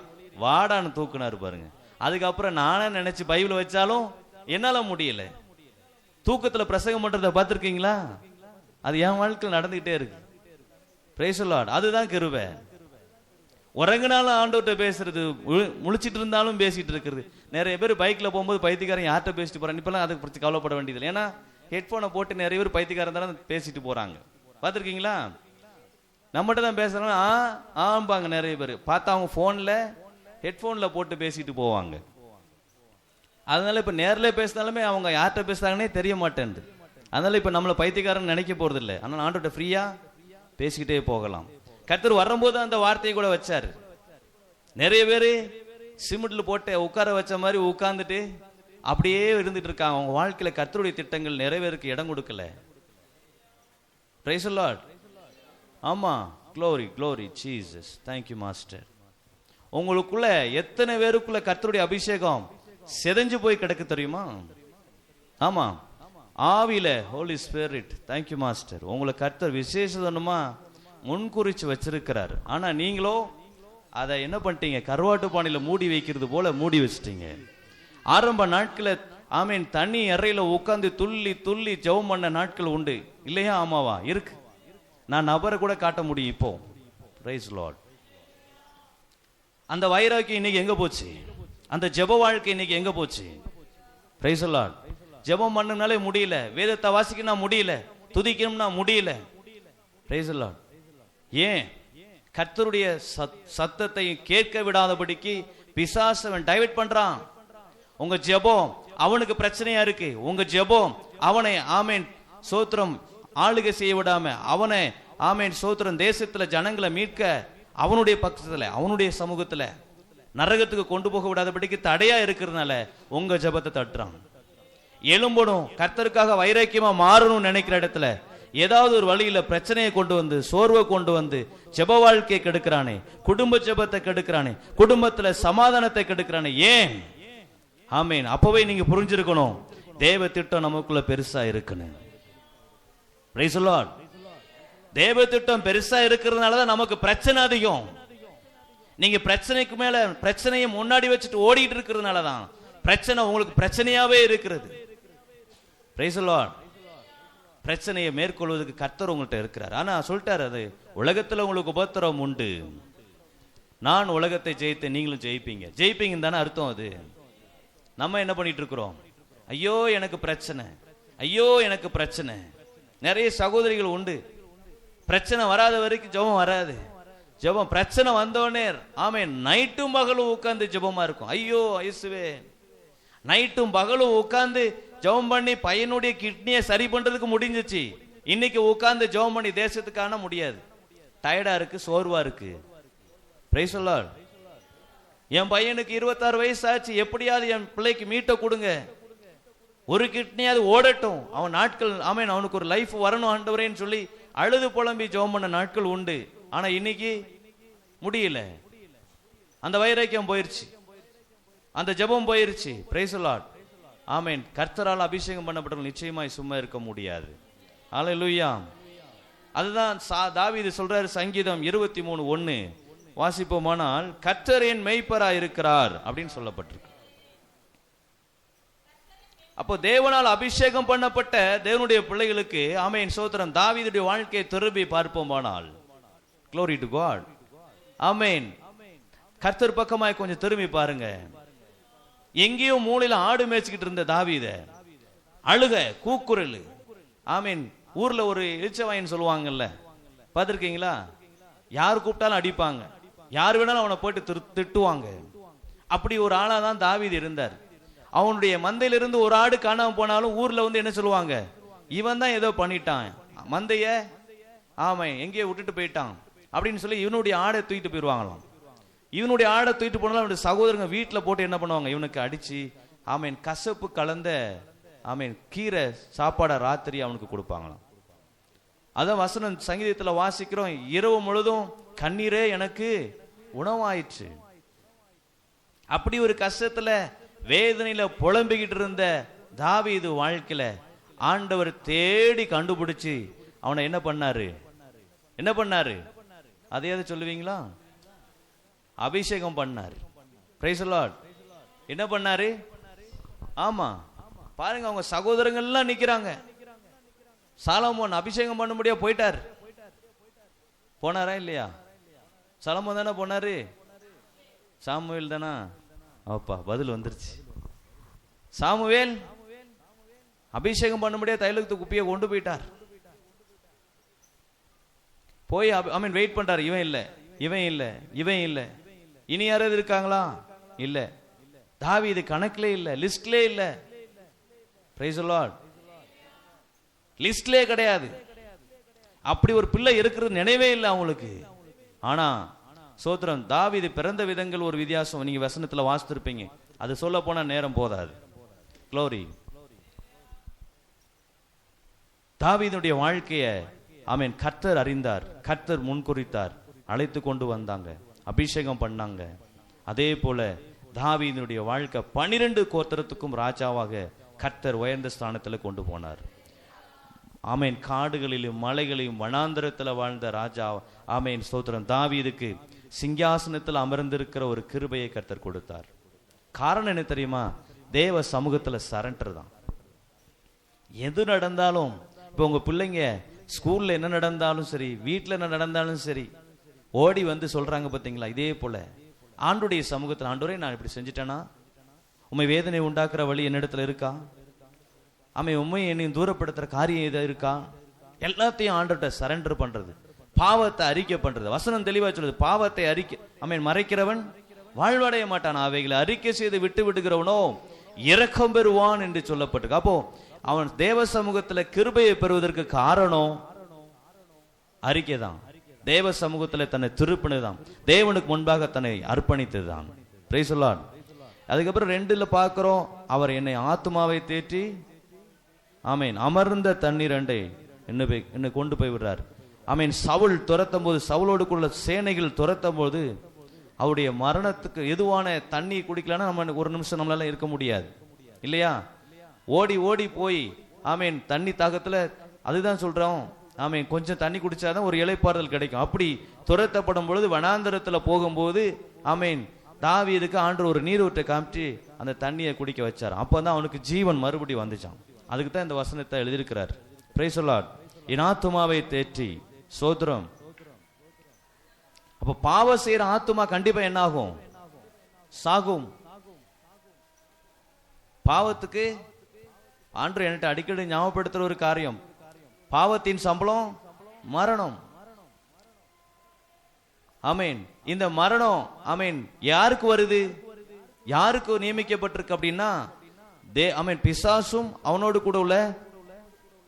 வாடான்னு தூக்குனாரு பாருங்க. அதுக்கப்புறம் நானே நினைச்சு பைபிள் வச்சாலும் என்னால முடியல. தூக்கத்துல பிரசங்கம் பண்றத பார்த்திருக்கீங்களா? அது என் வாழ்க்கையில் நடந்துகிட்டே இருக்கு. Price the Lord. அதுதான் கிருபை. உறங்கினாலும் ஆண்டவர்கிட்ட பேசுறது, முழிச்சிட்டு இருந்தாலும் பேசிட்டு இருக்கிறது. நிறைய பேர் பைக்ல போகும்போது பைத்தியக்காரன் யார்கிட்ட பேசிட்டு போறான். இப்பெல்லாம் அதை பற்றி கவலைப்பட வேண்டியதில்லை. ஏன்னா ஹெட்போனை போட்டு நிறைய பேர் பைத்தியக்காரன் தானே பேசிட்டு போறாங்க. பார்த்துருக்கீங்களா? நம்மகிட்ட தான் பேசுறாங்க ஆம்பாங்க நிறைய பேர். பார்த்தா அவங்க போன்ல ஹெட்போன்ல போட்டு பேசிட்டு போவாங்க. அதனால இப்ப நேரில் பேசினாலுமே அவங்க யார்கிட்ட பேசுறாங்கன்னே தெரிய மாட்டேன். அதனால இப்ப நம்மள பைத்தியக்காரன் நினைக்க போறது இல்லை. ஆனால் ஆண்டவர்கிட்ட ஃப்ரீயா பேசிக்கிட்டே போகலாம். கர்த்தர் வரும்போது அந்த வார்த்தையை கூட வச்சாரு. நிறைய பேரு சிமெண்ட்ல போட்டு உட்கார வச்ச மாதிரி உட்கார்ந்துட்டு அப்படியே இருந்துட்டு இருக்காங்க. அவங்க வாழ்க்கையில கர்த்தருடைய திட்டங்கள் நிறைவேறக்கு இடம் கொடுக்கல. Praise the Lord. ஆமா, glory glory Jesus. Thank you master. உங்களுக்குள்ள எத்தனை பேருக்குள்ள கர்த்தருடைய அபிஷேகம் செதஞ்சு போய் கிடக்கு தெரியுமா? ஆமா, ஆவியில ஹோலி ஸ்பிரிட். Thank you master. உங்களை கர்த்தர் விசேஷமா முன்குறிச்சு வச்சிருக்கிறார். ஆனா நீங்களோ அதை என்ன பண்ணிட்டீங்க? கருவாட்டு பானையில மூடி வைக்கிறது போல மூடி வச்சிட்டீங்க. ஆரம்ப நாட்கள ஆமீன் தண்ணி அறையில உட்கார்ந்து துள்ளி துள்ளி ஜெபம் பண்ண நாட்கள் உண்டு இல்லையா? ஆமாவா? இருக்கு. நான் நபரை கூட காட்ட முடியும் இப்போ. Price the Lord. அந்த வைராக்கியம் இன்னைக்கு எங்க போச்சு? அந்த ஜெப வாழ்க்கை இன்னைக்கு எங்க போச்சு? Price the Lord. ஜெபம் பண்ணனாலே முடியல, வேதத்தை வாசிக்கணும் முடியல, துதிக்கணும்னா முடியல. Price the Lord. ஏன்? கர்த்தருடைய சத்தத்தை கேட்க விடாதபடிக்கு பிசாசு டைவர்ட் பண்றான். உங்க ஜெபம் அவனுக்கு பிரச்சனையா இருக்கு. உங்க ஜெபம் அவனை ஆமேன் சோத்திரம் ஆளுகை செய்ய விடாம, அவனை ஆமேன் சோத்திரம் தேசத்துல ஜனங்களை மீட்க அவனுடைய பக்கத்துல அவனுடைய சமூகத்துல நரகத்துக்கு கொண்டு போக விடாதபடிக்கு தடையா இருக்கிறதுனால உங்க ஜெபத்தை தட்டுறான். எழும்பணும், கர்த்தருக்காக வைராக்கியமா மாறணும்னு நினைக்கிற இடத்துல ஏதாவது ஒரு வழியில பிரச்சனையை கொண்டு வந்து சோர்வை கொண்டு வந்து ஜெப வாழ்க்கையை கெடுக்கிறானே, குடும்ப ஜெபத்தை கெடுக்கிறானே, குடும்பத்துல சமாதானத்தை கெடுக்கிறானே. ஏன்? ஆமீன். அப்பவே நீங்க புரிஞ்சிருக்கணும், தேவ திட்டம் நமக்குள்ள பெருசா இருக்குன்னு. Price the Lord. தேவ திட்டம் பெருசா இருக்கிறதுனாலதான் நமக்கு பிரச்சனை அதிகம். நீங்க பிரச்சனைக்கு மேல பிரச்சனையை முன்னாடி வச்சுட்டு ஓடிட்டு இருக்கிறதுனாலதான் பிரச்சனை உங்களுக்கு பிரச்சனையாவே இருக்கிறது. Price the Lord. பிரச்சனையை மேற்கொள்வதற்கு கர்த்தர் உங்கள்கிட்ட இருக்கிறார். ஆனா சொல்லிட்டாரு, அது உலகத்துல உங்களுக்கு உபத்திரம் உண்டு, நான் உலகத்தை ஜெயித்தேன், நீங்களும் ஜெயிப்பீங்க. ஜெயிப்பீங்கன்னு தானே அர்த்தம். அது நம்ம என்ன பண்ணிட்டு இருக்கிறோம்? ஐயோ எனக்கு பிரச்சனை, ஐயோ எனக்கு பிரச்சனை. நிறைய சகோதரிகள் உண்டு, பிரச்சனை வராத வரைக்கும் ஜெபம் வராது. ஜெபம் பிரச்சனை வந்தோடனே ஆமென் நைட்டும் பகலும் உட்கார்ந்து ஜெபமா இருக்கும். ஐயோ இயேசுவே, நைட்டும் பகலும் உட்கார்ந்து ஜெபம் பண்ணி பையனுடைய கிட்னியை சரி பண்றதுக்கு முடிஞ்சிச்சு. இன்னைக்கு உட்கார்ந்து ஜெபம் பண்ணி தேசத்துக்கான முடியாது. டயர்டா இருக்கு, சோர்வா இருக்கு. Price the Lord. என் பையனுக்கு 26 வயசு ஆச்சு, எப்படியாவது என் பிள்ளைக்கு மீட்ட கொடுங்க, ஒரு கிட்னியாவது ஓடட்டும், அவன் நாட்கள் ஆமென் அவனுக்கு ஒரு லைஃப் வரணும் ஆண்டவரேன்னு சொல்லி அழுது புலம்பி ஜெபம் பண்ண நாட்கள் உண்டு. ஆனா இன்னைக்கு முடியல. அந்த வைராக்கியம் போயிருச்சு, அந்த ஜெபம் போயிருச்சு. Praise the Lord. ஆமென். கர்த்தரால் அபிஷேகம் பண்ணப்பட்டவர்கள் நிச்சயமாய் சும்மா இருக்க முடியாது. ஹல்லேலூயா. அதுதான் தாவீது சொல்றாரு, சங்கீதம் 23:1 வாசிப்போமானால், கர்த்தர் என் மேய்ப்பராய் இருக்கிறார் அப்படின்னு சொல்லப்பட்டிருக்கு. அப்போ தேவனால் அபிஷேகம் பண்ணப்பட்ட தேவனுடைய பிள்ளைகளுக்கு ஆமென் சோத்திரம். தாவீதுடைய வாழ்க்கையை திரும்பி பார்ப்போமானால், glory to God. ஆமென். கர்த்தர் பக்கமாய் கொஞ்சம் திரும்பி பாருங்க. எங்கேயோ மூலையில ஆடு மேய்ச்சிக்கிட்டு இருந்த தாவீத அழுக கூக்குரல். ஆமீன். ஊர்ல ஒரு இளிச்சவாயின்னு சொல்லுவாங்கல்ல, பார்த்திருக்கீங்களா? யார் கூப்பிட்டாலும் அடிப்பாங்க, யார் வேணாலும் அவனை போயிட்டு திட்டுவாங்க. அப்படி ஒரு ஆளா தான் தாவீது இருந்தார். அவனுடைய மந்தையிலிருந்து ஒரு ஆடு காணாம போனாலும் ஊர்ல வந்து என்ன சொல்லுவாங்க? இவன் தான் ஏதோ பண்ணிட்டான், மந்தைய ஆமை எங்கேயோ விட்டுட்டு போயிட்டான் அப்படின்னு சொல்லி இவனுடைய ஆடை தூக்கிட்டு போயிடுவாங்களாம். இவனுடைய ஆடை தூக்கிட்டு போனாலும் அவனுடைய சகோதரங்க வீட்டில் போட்டு என்ன பண்ணுவாங்க? இவனுக்கு அடிச்சு ஆமீன் கசப்பு கலந்த ஆமீன் கீரை சாப்பாடை ராத்திரி அவனுக்கு கொடுப்பாங்களாம். அதான் வசனம் சங்கீதத்தில் வாசிக்கிறோம், இரவு முழுதும் கண்ணீரே எனக்கு உணவாயிற்று. அப்படி ஒரு கஷ்டத்துல வேதனையில புலம்பிக்கிட்டு இருந்த தாவீது வாழ்க்கையில ஆண்டவர் தேடி கண்டுபிடிச்சு அவனை என்ன பண்ணாரு? அதையாவது சொல்லுவீங்களா? அபிஷேகம் பண்ணார். Price the Lord. என்ன பண்ணாரு? ஆமா, பாருங்க, அவங்க சகோதரங்கள்லாம் நிக்கிறாங்க. சாலமோன் அபிஷேகம் பண்ண முடியா போயிட்டார். போனாரா இல்லையா? சாலமோன் தானே போனாரு, சாமுவேல் தானா? அப்பா, பதில் வந்துருச்சு. சாமுவேல் அபிஷேகம் பண்ண முடியாது தைலத்து குப்பியை கொண்டு போயிட்டார். போய் வெயிட் பண்றாரு. இவன் இல்ல, இவன் இல்ல, இவன் இல்ல, இனி யாராவது இருக்காங்களா? இல்ல. தாவீது கணக்கிலே இல்ல, லிஸ்ட்லே இல்ல. Price the Lord. லிஸ்ட்லே கிடையாது. அப்படி ஒரு பிள்ளை இருக்கிறது நினைவே இல்லை அவங்களுக்கு. ஆனா சோத்திரம், தாவீது பிறந்த விதங்கள் ஒரு வித்தியாசம். நீங்க வசனத்துல வாசித்திருப்பீங்க. அது சொல்ல போனா நேரம் போதாது. க்ளோரி. தாவீதுடைய வாழ்க்கைய கர்த்தர் அறிந்தார், கர்த்தர் முன்குறித்தார், அழைத்து கொண்டு வந்தாங்க, அபிஷேகம் பண்ணாங்க. அதே போல தாவீதுடைய வாழ்க்கை 12 கோத்திரத்துக்கும் ராஜாவாக கர்த்தர் உயர்ந்த ஸ்தானத்தில் கொண்டு போனார். காடுகளிலும் மலைகளிலும் வனாந்தரத்தில் வாழ்ந்த ராஜா. ஸ்தோத்திரம். தாவீதுக்கு சிங்காசனத்தில் அமர்ந்திருக்கிற ஒரு கிருபையை கர்த்தர் கொடுத்தார். காரணம் என்ன தெரியுமா? தேவ சமூகத்தில் சரண்டர் தான். எது நடந்தாலும், இப்போ உங்க பிள்ளைங்க ஸ்கூல்ல என்ன நடந்தாலும் சரி, வீட்டில் என்ன நடந்தாலும் சரி, ஓடி வந்து சொல்றாங்க பார்த்தீங்களா? இதே போல ஆண்டுடைய சமூகத்தில், ஆண்டவரே நான் இப்படி செஞ்சுட்டேனா, உண்மை வேதனை உண்டாக்குற வழி என்னிடத்துல இருக்கா, உண்மை என்னையும் தூரப்படுத்துற காரியம் ஏதோ இருக்கா, எல்லாத்தையும் ஆண்டவர்கிட்ட சரண்டர் பண்றது, பாவத்தை அறிக்கை பண்றது. வசனம் தெளிவா சொல்லுது, பாவத்தை அறிக்கை மறைக்கிறவன் வாழ்வடைய மாட்டான், அவைகளை அறிக்கை செய்து விட்டு விடுகிறவனோ இரக்கம் பெறுவான் என்று சொல்லப்பட்டிருக்கு. அப்போ அவன் தேவ சமூகத்துல கிருபையை பெறுவதற்கு காரணம் அறிக்கை தான். தேவ சமூகத்துல தன்னை திருப்பினதுதான், தேவனுக்கு முன்பாக தன்னை அர்ப்பணித்ததுதான். Price the Lord. அதுக்கப்புறம் 2ல பார்க்கிறோம், அவர் என்னை ஆத்துமாவை தேற்றி அமர்ந்த தண்ணீர் அண்டை என்னை கொண்டு போய் விடுறார். சவுல் துரத்தும் போது, சவுலோடுக்குள்ள சேனைகள் துரத்தும் போது, அவருடைய மரணத்துக்கு எதுவான தண்ணி குடிக்கலன்னா நம்ம ஒரு நிமிஷம் நம்மளால இருக்க முடியாது இல்லையா? ஓடி ஓடி போய் தண்ணி தாகத்துல, அதுதான் சொல்றோம், கொஞ்சம் தண்ணி குடிச்சாதான் ஒரு இளைப்பாறுதல் கிடைக்கும். அப்படி துரத்தப்படும் பொழுது வனாந்தரத்துல போகும்போது தாவீதுக்கு ஆண்டவர் ஒரு நீரூற்றை காமிச்சு அந்த தண்ணியை குடிக்க வச்சார். அப்பதான் அவனுக்கு ஜீவன் மறுபடி வந்துச்சான். அதுக்கு தான் இந்த வசனத்தை எழுதியிருக்கிறார். Price the Lord. என் ஆத்துமாவை தேற்றி. சோத்திரம். அப்ப பாவம் செய்யற ஆத்துமா கண்டிப்பா என்ன ஆகும்? சாகும். பாவத்துக்கு ஆண்டவர் என்கிட்ட அடிக்கடி ஞாபகப்படுத்துற ஒரு காரியம், பாவத்தின் சம்பளம் மரணம். இந்த மரணம் யாருக்கு வருது? யாருக்கு நியமிக்கப்பட்டிருக்கு அப்படின்னா, பிசாசும் அவனோடு கூட உள்ள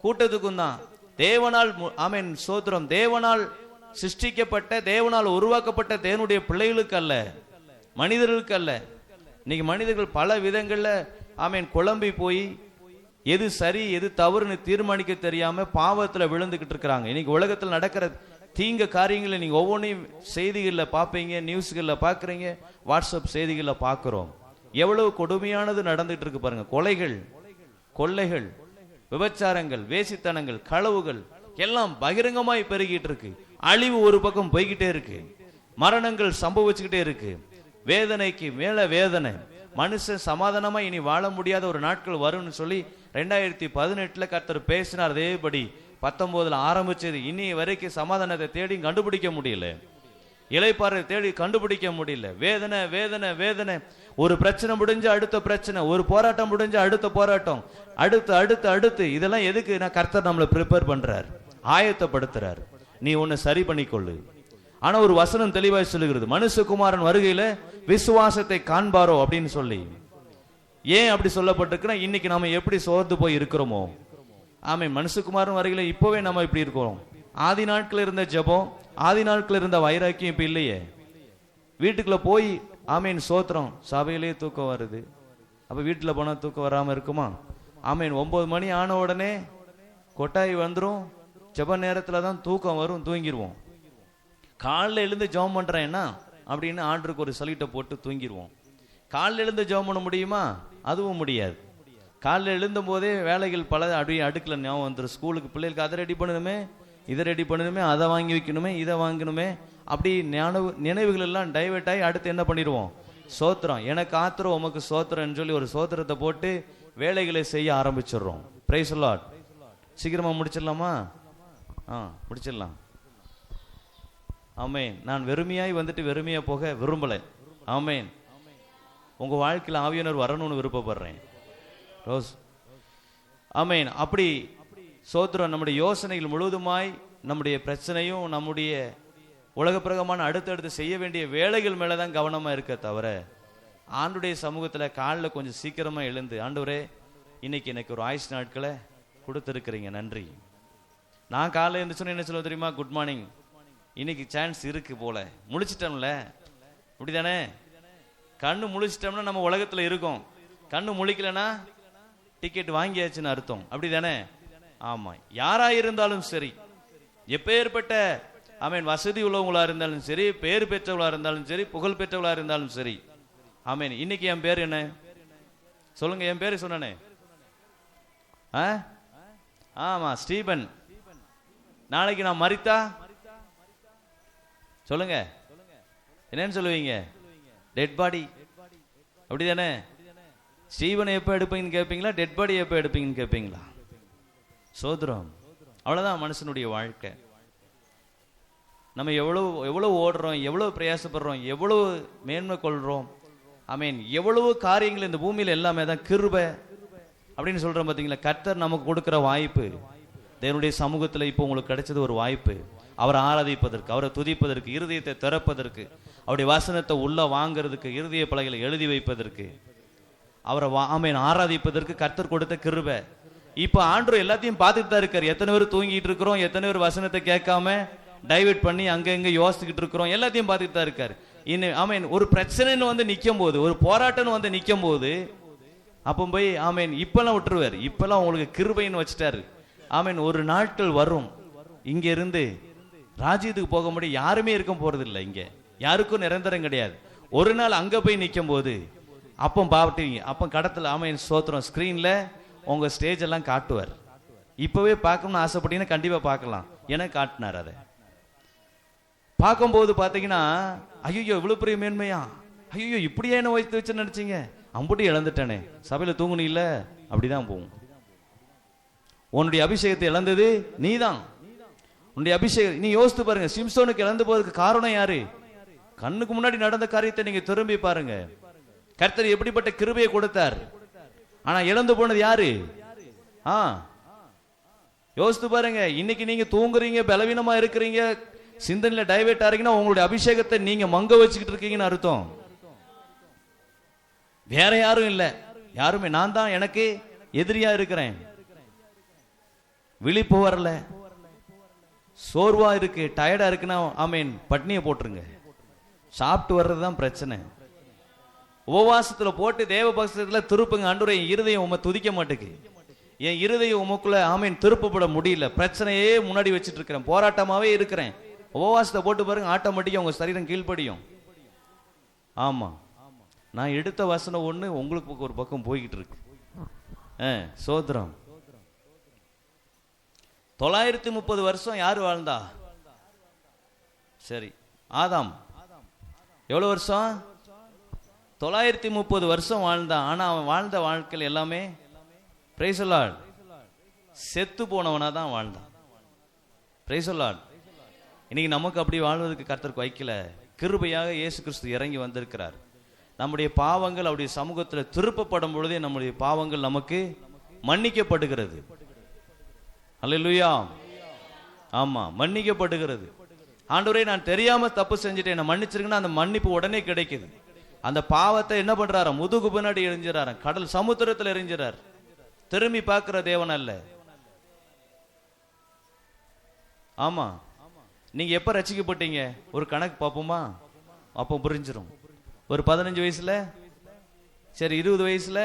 கூட்டத்துக்கும் தான். தேவனால் சோத்திரம், தேவனால் சிருஷ்டிக்கப்பட்ட, தேவனால் உருவாக்கப்பட்ட தேவனுடைய பிள்ளைகளுக்கு அல்ல, மனிதர்களுக்கு அல்ல. இன்னைக்கு மனிதர்கள் பல விதங்கள்ல குழம்பி போய் எது சரி எது தவறுன்னு தீர்மானிக்க தெரியாம பாவத்துல விழுந்துகிட்டு இருக்கிறாங்க. இன்னைக்கு உலகத்தில் நடக்கிற தீங்க காரியங்களை நீங்க ஒவ்வொன்றையும் செய்திகள்ல பார்ப்பீங்க, நியூஸ்கள்ல பாக்குறீங்க, வாட்ஸ்அப் செய்திகள்ல பாக்குறோம். எவ்வளவு கொடுமையானது நடந்துட்டு இருக்கு பாருங்க. கொலைகள், கொள்ளைகள், விபச்சாரங்கள், வேசித்தனங்கள், களவுகள் எல்லாம் பகிரங்கமாய் பெருகிட்டு இருக்கு. அழிவு ஒரு பக்கம் போய்கிட்டே இருக்கு, மரணங்கள் சம்பவிச்சுக்கிட்டே இருக்கு. வேதனைக்கு மேல வேதனை. மனுஷன் சமாதானமா இனி வாழ முடியாத ஒரு நாட்கள் வரும்னு சொல்லி 2018 கர்த்தர் பேசினார். அதேபடி 19 ஆரம்பிச்சது. இனி வரைக்கும் சமாதானத்தை தேடி கண்டுபிடிக்க முடியல, இளைப்பாறை தேடி கண்டுபிடிக்க முடியல. வேதனை வேதனை வேதனை. ஒரு பிரச்சனை முடிஞ்ச அடுத்த பிரச்சனை, ஒரு போராட்டம் முடிஞ்ச அடுத்த போராட்டம், அடுத்து அடுத்து அடுத்து. இதெல்லாம் எதுக்கு? நான் கர்த்தர் நம்மளை ப்ரிப்பேர் பண்றார், ஆயத்தப்படுத்துறார். நீ உன்னை சரி பண்ணிக்கொள்ளு. ஆனா ஒரு வசனம் தெளிவாய் சொல்லுகிறது, மனுஷகுமாரன் வருகையில விசுவாசத்தை காண்பாரோ அப்படின்னு சொல்லி. ஏன் அப்படி சொல்லப்பட்டிருக்குன்னா, இன்னைக்கு நாம எப்படி சோர்ந்து போய் இருக்கிறோமோ, மனுஷகுமாரன் வருகையில இப்பவே நம்ம இப்படி இருக்கிறோம். ஆதி நாட்கள் இருந்த ஜெபம், ஆதி நாட்கள் இருந்த வைராக்கியம் இப்ப இல்லையே. வீட்டுக்குள்ள போய் சோத்திரம், சபையிலேயே தூக்கம் வருது. அப்ப வீட்டுல போனா தூக்கம் வராம இருக்குமா? 9 மணி ஆன உடனே கொட்டாய் வந்துரும். ஜெப நேரத்துல தான் தூக்கம் வரும், தூங்கிடுவோம். காலில் எழுந்து ஜெபம் பண்றேன்னா அப்படின்னு ஆண்டருக்கு ஒரு சலிட்டை போட்டு தூங்கிடுவோம். காலில் எழுந்து ஜெபம் பண்ண முடியுமா? அதுவும் முடியாது. காலில் எழுந்தும் போதே வேலைகள் பல அடுக்கல ஞாபகம் வந்துடும். ஸ்கூலுக்கு பிள்ளைகளுக்கு அதை ரெடி பண்ணணுமே, இதை ரெடி பண்ணணுமே, அதை வாங்கி வைக்கணுமே, இதை வாங்கணுமே, அப்படி நினைவுகள் எல்லாம் டைவர்ட் ஆகி அடுத்து என்ன பண்ணிடுவோம்? சோத்திரம், எனக்கு ஆத்திரம் உமக்கு சோத்திரம்னு சொல்லி ஒரு சோத்திரத்தை போட்டு வேலைகளை செய்ய ஆரம்பிச்சிடுறோம். Price the Lord. சீக்கிரமா முடிச்சிடலாமா? முடிச்சிடலாம். ஆமென். நான் வெறுமையாய் வந்துட்டு வெறுமையா போக விரும்பலை. ஆமென். உங்க வாழ்க்கையில் ஆவியானவர் வரணும்னு விருப்பப்படுறேன். ரோஸ். ஆமென். அப்படி சோத்திரம் நம்முடைய யோசனைகள் முழுவதுமாய் நம்முடைய பிரச்சனையும் நம்முடைய உலக பிரகமான அடுத்தடுத்து செய்ய வேண்டிய வேலைகள் மேலதான் கவனமா இருக்க தவிர, ஆண்டுடைய சமூகத்துல காலில் கொஞ்சம் சீக்கிரமா எழுந்து, ஆண்டவரே இன்னைக்கு எனக்கு ஒரு ஆயுஷ் நாட்களை கொடுத்துருக்கிறீங்க, நன்றி. நான் காலையில் எழுந்துச்சோன்னு என்ன சொல்ல தெரியுமா? குட் மார்னிங், இன்னைக்கு சான்ஸ் இருக்கு போல, முழிச்சிட்டோம்ல. அப்படிதானே? கண்ணு முழிச்சிட்டோம்னா நம்ம உலகத்துல இருக்கோம், கண்ணு முழிக்கலன்னா டிக்கெட் வாங்கியாச்சுன்னு அர்த்தம். அப்படிதானே? ஆமா. யாரா இருந்தாலும் சரி, எப்பேற்பட்ட ஆமேன் வசதி உள்ளவங்களா இருந்தாலும் சரி, பேர் பெற்றவங்களா இருந்தாலும் சரி, புகழ் பெற்றவங்களா இருந்தாலும் சரி, ஆமேன். இன்னைக்கு என் பேர் என்ன சொல்லுங்க? என் பேரு சொன்னனே, ஆமா, ஸ்டீபன். நாளைக்கு நான் மரித்தா சொல்லுங்க, என்னன்னு சொல்லுவீங்க? Dead body. அப்படிதானே? ஸ்டீவனை எப்ப எடுப்பீங்கன்னு கேட்பீங்களா? டெட் பாடி எப்ப எடுப்பீங்கன்னு கேட்பீங்களா? சோதரம். அவ்வளவுதான் மனுஷனுடைய வாழ்க்கை. நம்ம எவ்வளவு ஓடுறோம், எவ்வளவு பிரயாசப்படுறோம், எவ்வளவு மேன்மை கொள்றோம். ஆமீன். எவ்வளவு காரியங்கள் இந்த பூமியில எல்லாமே தான் கிருபை அப்படின்னு சொல்றோம். பாத்தீங்களா? கர்த்தர் நமக்கு கொடுக்கிற வாய்ப்பு, தேவனுடைய சமூகத்துல இப்போ உங்களுக்கு கிடைச்சது ஒரு வாய்ப்பு. அவரை ஆராதிப்பதற்கு, அவரை துதிப்பதற்கு, இருதயத்தை திறப்பதற்கு, அவருடைய வசனத்தை உள்ள வாங்கிறதுக்கு, இருதய பலகைகளை எழுதி வைப்பதற்கு, அவரை ஆமீன் ஆராதிப்பதற்கு கர்த்தர் கொடுத்த கிருபை. இப்ப ஆண்டவர் எல்லாத்தையும் பார்த்துட்டு தான் இருக்காரு. எத்தனை பேர் தூங்கிட்டு இருக்கிறோம், எத்தனை பேர் வசனத்தை கேட்காம டைவர்ட் பண்ணி அங்க இங்க யோசிச்சுக்கிட்டு இருக்கிறோம், எல்லாத்தையும் பார்த்துட்டு தான் இருக்காரு. இன்னும் ஆமீன் ஒரு பிரச்சனைன்னு வந்து நிற்கும் போது, ஒரு போராட்டம்னு வந்து நிற்கும் போது, அப்போ போய் ஆமீன் இப்பெல்லாம் விட்டுருவார். இப்பெல்லாம் உங்களுக்கு கிருபைன்னு வச்சுட்டாரு. ஆமீன். ஒரு நாட்கள் வரும், இங்க இருந்து ராஜ்யத்துக்கு போக முடியும், யாருமே இருக்க போறது இல்லை. இங்க யாருக்கும் நிரந்தரம் கிடையாது. ஒரு நாள் அங்க போய் நிற்கும் போது அப்போ பாவட்டீங்க, அப்போ கடத்துல ஆமீன் சோத்திரம் ஸ்கிரீன்ல உங்க ஸ்டேஜ் எல்லாம் காட்டுவார். இப்பவே பார்க்கணும்னு ஆசைப்பட்டீங்கன்னா கண்டிப்பா பார்க்கலாம். எனக்கு காட்டினார். அதை பார்க்கும்போது பாத்தீங்கன்னா, ஐயோ இவ்வளவு பெரிய மேன்மையா, ஐயோ இப்படியே என்ன வைத்து வச்சு நினைச்சீங்க, அம்புட்டி இழந்துட்டானே, சபையில தூங்குனீ இல்ல, அப்படிதான் போகும். உன்னுடைய அபிஷேகத்தை இழந்தது நீதான். உன்னுடைய அபிஷேகம் நீ யோசித்து பாருங்க. சிம்சோனுக்கு இழந்து போறதுக்கு காரணம் யாரு? கண்ணுக்கு முன்னாடி நடந்த காரியத்தை நீங்க திரும்பி பாருங்க. கர்த்தர் எப்படிப்பட்ட கிருபையை கொடுத்தார். ஆனா இழந்து போனது யாரு? யோசித்து பாருங்க. இன்னைக்கு நீங்க தூங்குறீங்க, பலவீனமா இருக்கிறீங்க, சிந்தனையில டைவர்ட் ஆறீங்கன்னா உங்களுடைய அபிஷேகத்தை நீங்க மங்க வச்சுக்கிட்டு இருக்கீங்கன்னு அர்த்தம். வேற யாரும் இல்ல, யாருமே நான் தான் எனக்கு எதிரியா இருக்கிறேன். விழிப்பு வரல, சோர்வா இருக்கு, டயர்டா இருக்குன்னா ஆமீன் பட்னியை போட்டுருங்க. சாப்பிட்டு வர்றதுதான் பிரச்சனை. உபவாசத்துல போட்டு தேவ பக்தத்துல திருப்புங்க. ஆண்டவரே என் இருதயம் உம்மை துதிக்க மாட்டேங்குது, என் இருதயம் உமக்குள்ள ஆமீன் திருப்பப்பட முடியல, பிரச்சனையே முன்னாடி வச்சுட்டு இருக்கிறேன், போராட்டமாவே இருக்கிறேன். உபவாசத்தை போட்டு பாருங்க, ஆட்டோமேட்டிக்கா உங்க சரீரம் கீழ்ப்படியும். ஆமா, நான் எடுத்த வசனம் ஒண்ணு, உங்களுக்கு ஒரு பக்கம் போய்கிட்டு இருக்கு. சோத்திரம். 930 வருஷம் யாரு வாழ்ந்தா? சரி, ஆதாம் எவ்வளவு வருஷம்? 930 வருஷம் வாழ்ந்தான். ஆனா அவன் வாழ்ந்த வாழ்க்கையில் எல்லாமே பிரைஸ் தி லார்ட் செத்து போனவனா தான் வாழ்ந்தான். Price the Lord. இன்னைக்கு நமக்கு அப்படி வாழ்வதற்கு கர்த்தருக்கு வைக்கல. கிருபையாக இயேசு கிறிஸ்து இறங்கி வந்திருக்கிறார். நம்முடைய பாவங்கள் அவருடைய சமூகத்தில் திருப்பப்படும் பொழுதே நம்முடைய பாவங்கள் நமக்கு மன்னிக்கப்படுகிறது. அல்லேலூயா. ஆமா, மன்னிக்கப்படுகிறது. ஆண்டவரே நான் தெரியாம தப்பு செஞ்சுட்டேன், என்ன மன்னிச்சிருக்கேன்னா அந்த மன்னிப்பு உடனே கிடைக்குது. அந்த பாவத்தை என்ன பண்றாரு? முதுகு பின்னாடி எரிஞ்சிடறாரு, கடல் சமுத்திரத்தில் எரிஞ்சிடறார். திரும்பி பார்க்கிற தேவன் அல்ல. ஆமா, நீங்க எப்ப ரட்சிக்கப்பட்டீங்க ஒரு கணக்கு பார்ப்போமா? அப்போ புரிஞ்சிடும். ஒரு 15 வயசுல, சரி 20 வயசுல,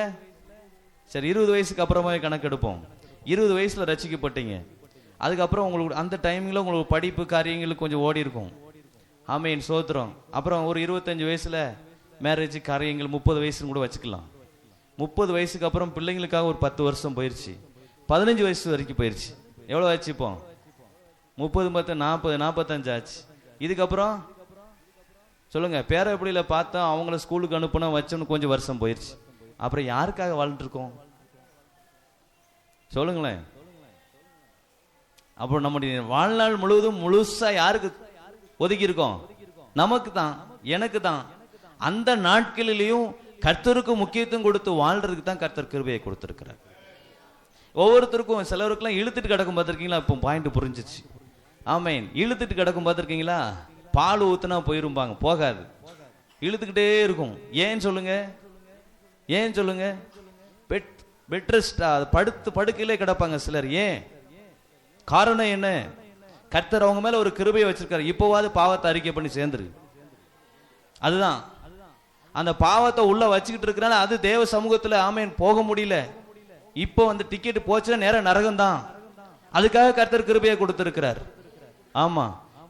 சரி 20 வயசுக்கு அப்புறமாவே கணக்கு எடுப்போம். 20 வயசுல ரட்சிக்கப்பட்டீங்க, அதுக்கப்புறம் உங்களுக்கு அந்த டைமிங்ல உங்களுக்கு படிப்பு காரியங்களுக்கு கொஞ்சம் ஓடி இருக்கும். ஆமீன் சோத்திரம். அப்புறம் ஒரு 25 வயசுல மேரேஜ் காரியங்கள், 30 வயசுன்னு கூட வச்சுக்கலாம். 30 வயசுக்கு அப்புறம் பிள்ளைங்களுக்காக ஒரு 10 வருஷம் போயிடுச்சு. 15 வயசு வரைக்கும் போயிடுச்சு. எவ்வளோ ஆச்சு இப்போ? 30 10 40 45 ஆச்சு. இதுக்கப்புறம் சொல்லுங்க, பேர எப்படியில பார்த்தா அவங்கள ஸ்கூலுக்கு அனுப்புனா வச்சோன்னு கொஞ்சம் வருஷம் போயிடுச்சு. அப்புறம் யாருக்காக வாழ்ந்துட்டு இருக்கோம் சொல்லுங்களேன்? அப்புறம் நம்முடைய வாழ்நாள் முழுவதும் முழுசா யாருக்கு ஒதுக்கி இருக்கோம்? நமக்கு தான், எனக்கு தான். அந்த நாட்களிலையும் கர்த்தருக்கு முக்கியத்துவம் கொடுத்து வாழ்றதுக்கு தான் கர்த்தர் கிருபையை கொடுத்திருக்கிறார். ஒவ்வொருத்தருக்கும் சிலருக்குலாம் இழுத்துட்டு கிடக்கும் பார்த்துருக்கீங்களா? இப்போ பாயிண்ட் புரிஞ்சிச்சு. ஆமேன். இழுத்துட்டு கிடக்கும் பார்த்துருக்கீங்களா? பால் ஊத்துனா போயிருப்பாங்க, போகாது, இழுத்துக்கிட்டே இருக்கும். ஏன் சொல்லுங்க? ஏன் சொல்லுங்க? பெட் ரெஸ்டா படுக்கையிலே கிடப்பாங்க சிலர். ஏன்? காரணம் என்ன? கர்த்தர் அவங்க மேல ஒரு கிருபையை வச்சிருக்காரு. இப்போவாது பாவத்தை அறிக்கை பண்ணி சேர்ந்துரு. அதுதான் அந்த பாவத்தை உள்ள வச்சுக்கிட்டு இருக்கிறனால அது தேவ சமூகத்துல ஆமேன் போக முடியல. இப்போ வந்து டிக்கெட் போச்சுன்னா நேரம் நரகம் தான். அதுக்காக கர்த்தர் கிருபையை கொடுத்திருக்கிறார். ஆமா,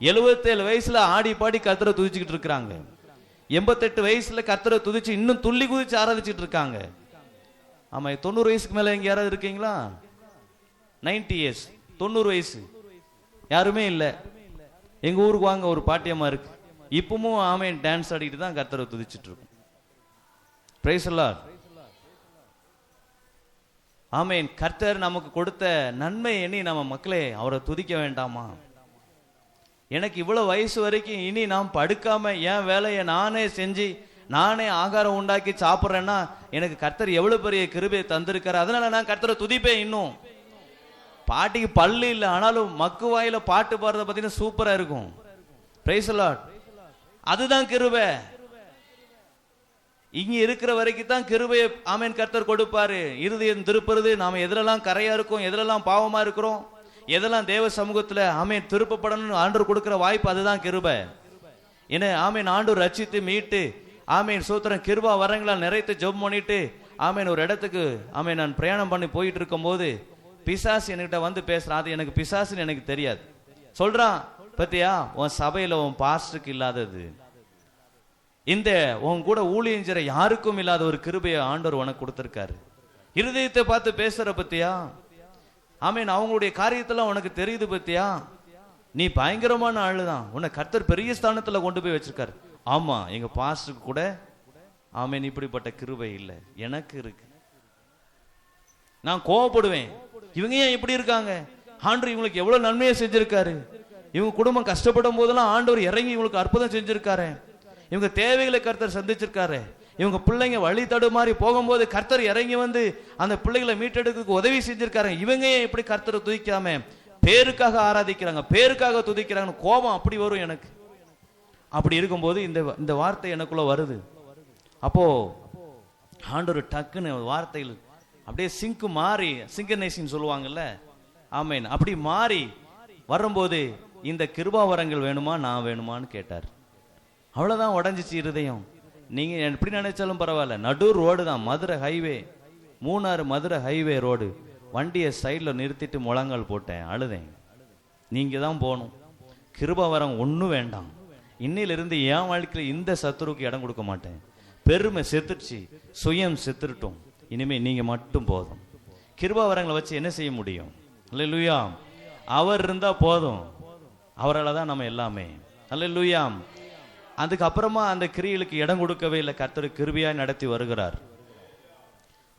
77 வயசுல ஆடி பாடி கர்த்தரை துதிச்சுக்கிட்டு இருக்கிறாங்க. 88 வயசுல கர்த்தரை துதிச்சு இன்னும் துள்ளி குதிச்சு ஆராதிச்சுட்டு இருக்காங்க. ஆமா, 90 வயசுக்கு மேல எங்க யாராவது இருக்கீங்களா? 90 இயர்ஸ், 90 வயசு யாருமே இல்ல. எங்க ஊருக்கு வாங்க, ஒரு பாட்டியம்மா இருக்கு, இப்பவும் ஆமேன் டான்ஸ் ஆடிட்டு தான் கர்த்தரை துதிச்சுட்டு இருக்கும். Praise the Lord. ஆமேன். கர்த்தர் நமக்கு கொடுத்த நன்மை எண்ணி நம்ம மக்களே அவரை துதிக்க வேண்டாமா? எனக்கு இவ்வளவு வயசு வரைக்கும் இனி நான் படுக்காம என் வேலையை நானே செஞ்சு நானே ஆகாரம் உண்டாக்கி சாப்பிட்றேன்னா எனக்கு கர்த்தர் எவ்வளவு பெரிய கிருபையை தந்திருக்காரு. அதனால நான் கர்த்தரை துதிப்பேன். இன்னும் பாட்டிக்கு பல்லு இல்லை, ஆனாலும் மக்கு வாயில பாட்டு பாடுறத பார்த்தீங்கன்னா சூப்பரா இருக்கும். Praise the Lord. அதுதான் கிருபை. இங்க இருக்கிற வரைக்கும் தான் கிருபையை ஆமேன் கர்த்தர் கொடுப்பாரு. இருதயம் திருப்புறது, நாம எதுலெல்லாம் கரையா இருக்கோம், எதுலெல்லாம் பாவமா இருக்கிறோம், எதெல்லாம் தேவ சமூகத்துல ஆமேன் திருப்பப்படணும்னு ஆண்டவர் கொடுக்கிற வாய்ப்பு, அதுதான் கிருபை. என்ன ஆமேன் ஆண்டவர் ரட்சித்து மீட்டு ஆமேன் சோத்திரம் கிருபா வரங்களால் நிறைத்து ஜெபம் பண்ணிட்டு ஆமேன் ஒரு இடத்துக்கு ஆமேன் நான் பிரயாணம் பண்ணி போயிட்டு இருக்கும் போது பிசாசு என்கிட்ட வந்து பேசுறான். அது எனக்கு பிசாசுன்னு எனக்கு தெரியாது. சொல்றான், பத்தியா உன் சபையில உன் பாஸ்டருக்கு இல்லாதது, இந்த உன் கூட ஊழியம் செய்ற யாருக்கும் இல்லாத ஒரு கிருபையை ஆண்டவர் உனக்கு கொடுத்திருக்காரு. இருதயத்தை பார்த்து பேசுற பத்தியா? ஆமேன். அவங்களுடைய காரியத்தெல்லாம் உனக்கு தெரியுது பத்தியா? நீ பயங்கரமான ஆளுதான், உன்னை கர்த்தர் பெரிய ஸ்தானத்துல கொண்டு போய் வச்சிருக்காரு. ஆமா, எங்க பாஸ்டருக்கு கூட ஆமேன் இப்படிப்பட்ட கிருபை இல்லை, எனக்கு இருக்கு. நான் கோவப்படுவேன், இவங்க ஏன் இப்படி இருக்காங்க, ஆண்டவர் இவங்களுக்கு எவ்வளவு நன்மையை செஞ்சிருக்காரு, இவங்க குடும்பம் கஷ்டப்படும் போதெல்லாம் ஆண்டவர் இறங்கி இவங்களுக்கு அற்புதம் செஞ்சிருக்காரு, இவங்க தேவைகளை கர்த்தர் சந்திச்சிருக்காரு, இவங்க பிள்ளைங்க வழி தடுமாறி போகும்போது கர்த்தர் இறங்கி வந்து அந்த பிள்ளைகளை மீட்டெடுக்க உதவி செஞ்சிருக்காரு. இவங்க ஏன் இப்படி கர்த்தரை துதிக்காம பேருக்காக ஆராதிக்கிறாங்க, பேருக்காக துதிக்கிறாங்க, கோபம் அப்படி வரும் எனக்கு. அப்படி இருக்கும்போது இந்த வார்த்தை எனக்குள்ள வருது. அப்போ ஆண்டவர் டக்குன்னு வார்த்தைகள் அப்படியே சிங்கு மாறி, சிங்கனைசிங் சொல்லுவாங்கல்ல, ஆமேன், அப்படி மாறி வரும்போது இந்த கிருபாவரங்கள் வேணுமா நான் வேணுமான்னு கேட்டார். அவ்வளவுதான், உடஞ்சிச்சு இருதயம். நீங்க எப்படி நினைச்சாலும் பரவாயில்ல, நடு ரோடு தான், Madurai highway, Munnar Madurai highway road. வண்டியை சைட்ல நிறுத்திட்டு முழங்கால் போட்டேன், அழுதேன். நீங்க தான் போகணும், கிருபாவரம் ஒன்றும் வேண்டாம், இன்னிலிருந்து என் வாழ்க்கையில் இந்த சத்துருவுக்கு இடம் கொடுக்க மாட்டேன், பெருமை செத்துடுச்சு, சுயம் செத்துட்டோம், இனிமே நீங்க மட்டும் போதும். கிருபாவரங்களை வச்சு என்ன செய்ய முடியும்? அல்லேலூயா. அவர் இருந்தா போதும், அவரால் தான் நம்ம எல்லாமே. அல்லேலூயா. அதுக்கப்புறமா அந்த கிரியைகளுக்கு இடம் கொடுக்கவே இல்லை, கர்த்தர் கிருபையாய் நடத்தி வருகிறார்.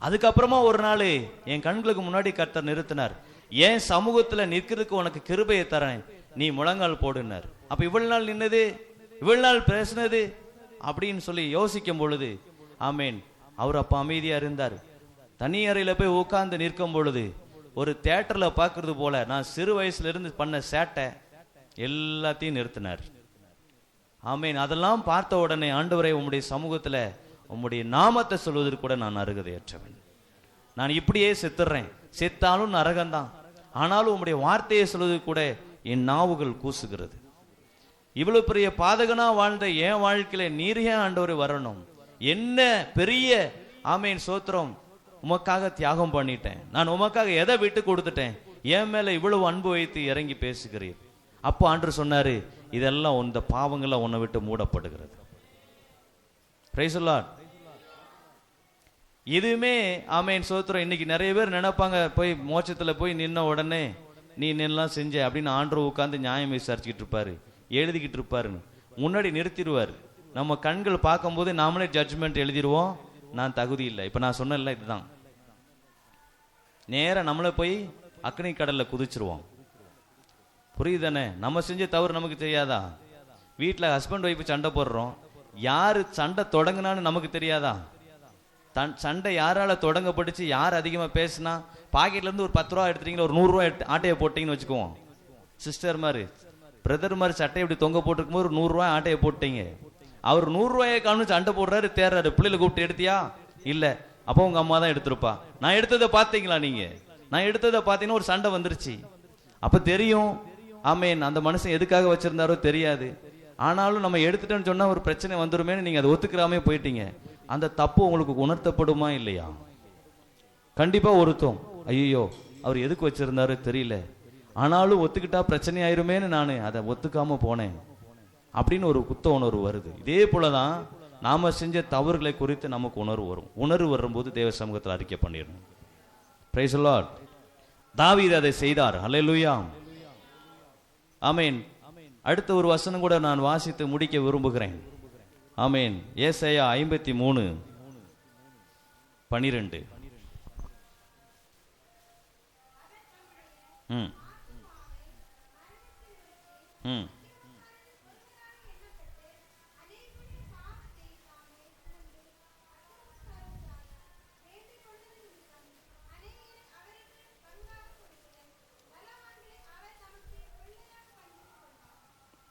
அதுக்கப்புறமா ஒரு நாள் என் கண்களுக்கு முன்னாடி கர்த்தர் நிறுத்தினார். ஏன் சமூகத்துல நிற்கிறதுக்கு உனக்கு கிருபையை தரேன், நீ முழங்கால் போடுனார். அப்ப இவ்வளவு நாள் நின்னது, இவ்வளவு நாள் பேசினது அப்படின்னு சொல்லி யோசிக்கும் பொழுது ஆமேன் அவர் அப்ப அமைதியா இருந்தார். தனி அறையில போய் உட்கார்ந்து நிற்கும் பொழுது ஒரு தியேட்டர்ல பாக்குறது போல நான் சிறு வயசுல இருந்து பண்ண சேட்டை எல்லாத்தையும் நிறுத்தினார். ஆமேன். அதெல்லாம் பார்த்த உடனே ஆண்டவரே உம்முடைய சமூகத்துல உம்முடைய நாமத்தை சொல்வதற்கு கூட நான் அருகதையற்றவன், நான் இப்படியே செத்துறேன், செத்தாலும் நரகம்தான், ஆனாலும் உம்முடைய வார்த்தையை சொல்வதற்கு கூட என் நாவுகள் கூசுகிறது. இவ்வளவு பெரிய பாதகனா வாழ்ந்த என் வாழ்க்கையில நீர் ஏன் ஆண்டவரே வரணும், என்ன பெரிய ஆமேன் சோத்திரம், உமக்காக தியாகம் பண்ணிட்டேன், நான் உமக்காக எதை விட்டு கொடுத்துட்டேன், என் மேல இவ்வளவு அன்பு வைத்து இறங்கி பேசுகிறீர். அப்போ ஆண்டவர் சொன்னாரு, இதெல்லாம் இந்த பாவங்கள்லாம் உன்னை விட்டு மூடப்படுகிறது. Price the Lord. இதுவுமே ஆமேன் சோத்திரம். இன்னைக்கு நிறைய பேர் நினைப்பாங்க, போய் மோட்சத்துல போய் நின்ன உடனே நீ என்னெல்லாம் செஞ்ச அப்படின்னு ஆண்டவர் உட்கார்ந்து நியாயம் விசாரிச்சுக்கிட்டு இருப்பாரு. எழுதிக்கிட்டு இருப்பாருன்னு முன்னாடி நிறுத்திடுவார். நம்ம கண்கள் பார்க்கும்போது நாமளே ஜட்ஜ்மெண்ட் எழுதிடுவோம், நான் தகுதி இல்லை. இப்ப நான் சொன்னேன்ல, இதுதான் நேரா நம்மளை போய் அக்னி கடல்ல குதிச்சிருவோம். புரியுதானே? நம்ம செஞ்ச தவறு நமக்கு தெரியாதா? வீட்டில் ஹஸ்பண்ட் ஒய்ஃபு சண்டை போடுறோம், யாரு சண்டை தொடங்கினான்னு நமக்கு தெரியாதா? சண்டை யாரால தொடங்கப்பட்டுச்சு, யார் அதிகமாக பேசினா, பாக்கெட்ல இருந்து ஒரு 10 ரூபா எடுத்துட்டீங்களா, ஒரு 100 ரூபா ஆட்டையை போட்டீங்கன்னு வச்சுக்குவோம். சிஸ்டர் மாதிரி பிரதர் மாதிரி சட்டையை இப்படி தொங்க போட்டுருக்கும் போது ஒரு 100 ரூபாய் ஆட்டையை போட்டீங்க. அவர் 100 ரூபாயை காணும் சண்டை போடுறாரு, தேர்றாரு. பிள்ளைகளை கூப்பிட்டு எடுத்தியா? இல்ல. அப்போ உங்க அம்மா தான் எடுத்திருப்பா. நான் எடுத்ததை பார்த்தீங்களா? நீங்க நான் எடுத்ததை பார்த்தீங்கன்னா ஒரு சண்டை வந்துருச்சு. அப்ப தெரியும், ஆமேன், அந்த மனுஷன் எதுக்காக வச்சிருந்தாரோ தெரியாது. ஆனாலும் நம்ம எடுத்துட்டோன்னு சொன்னா ஒரு பிரச்சனை வந்துருமேன்னு நீங்க அதை ஒத்துக்கிறாமே போயிட்டீங்க. அந்த தப்பு உங்களுக்கு உணர்த்தப்படுமா இல்லையா? கண்டிப்பா ஒருத்தம், ஐயோ அவர் எதுக்கு வச்சிருந்தாரு தெரியல, ஆனாலும் ஒத்துக்கிட்டா பிரச்சனை ஆயிருமேன்னு நான் அதை ஒத்துக்காம போனேன் அப்படின்னு ஒரு குத்த உணர்வு வருது. இதே போலதான் நாம செஞ்ச தவறுகளை குறித்து நமக்கு உணர்வு வரும். உணர்வு வரும்போது தேவ சமூகத்தில் அறிக்கை பண்ணிடணும். Price the Lord. தாவீது அதை செய்தார். ஹல்லேலூயா, ஆமேன். அடுத்த ஒரு வசனம் கூட நான் வாசித்து முடிக்க விரும்புகிறேன். ஆமேன். ஏசாயா 53:12.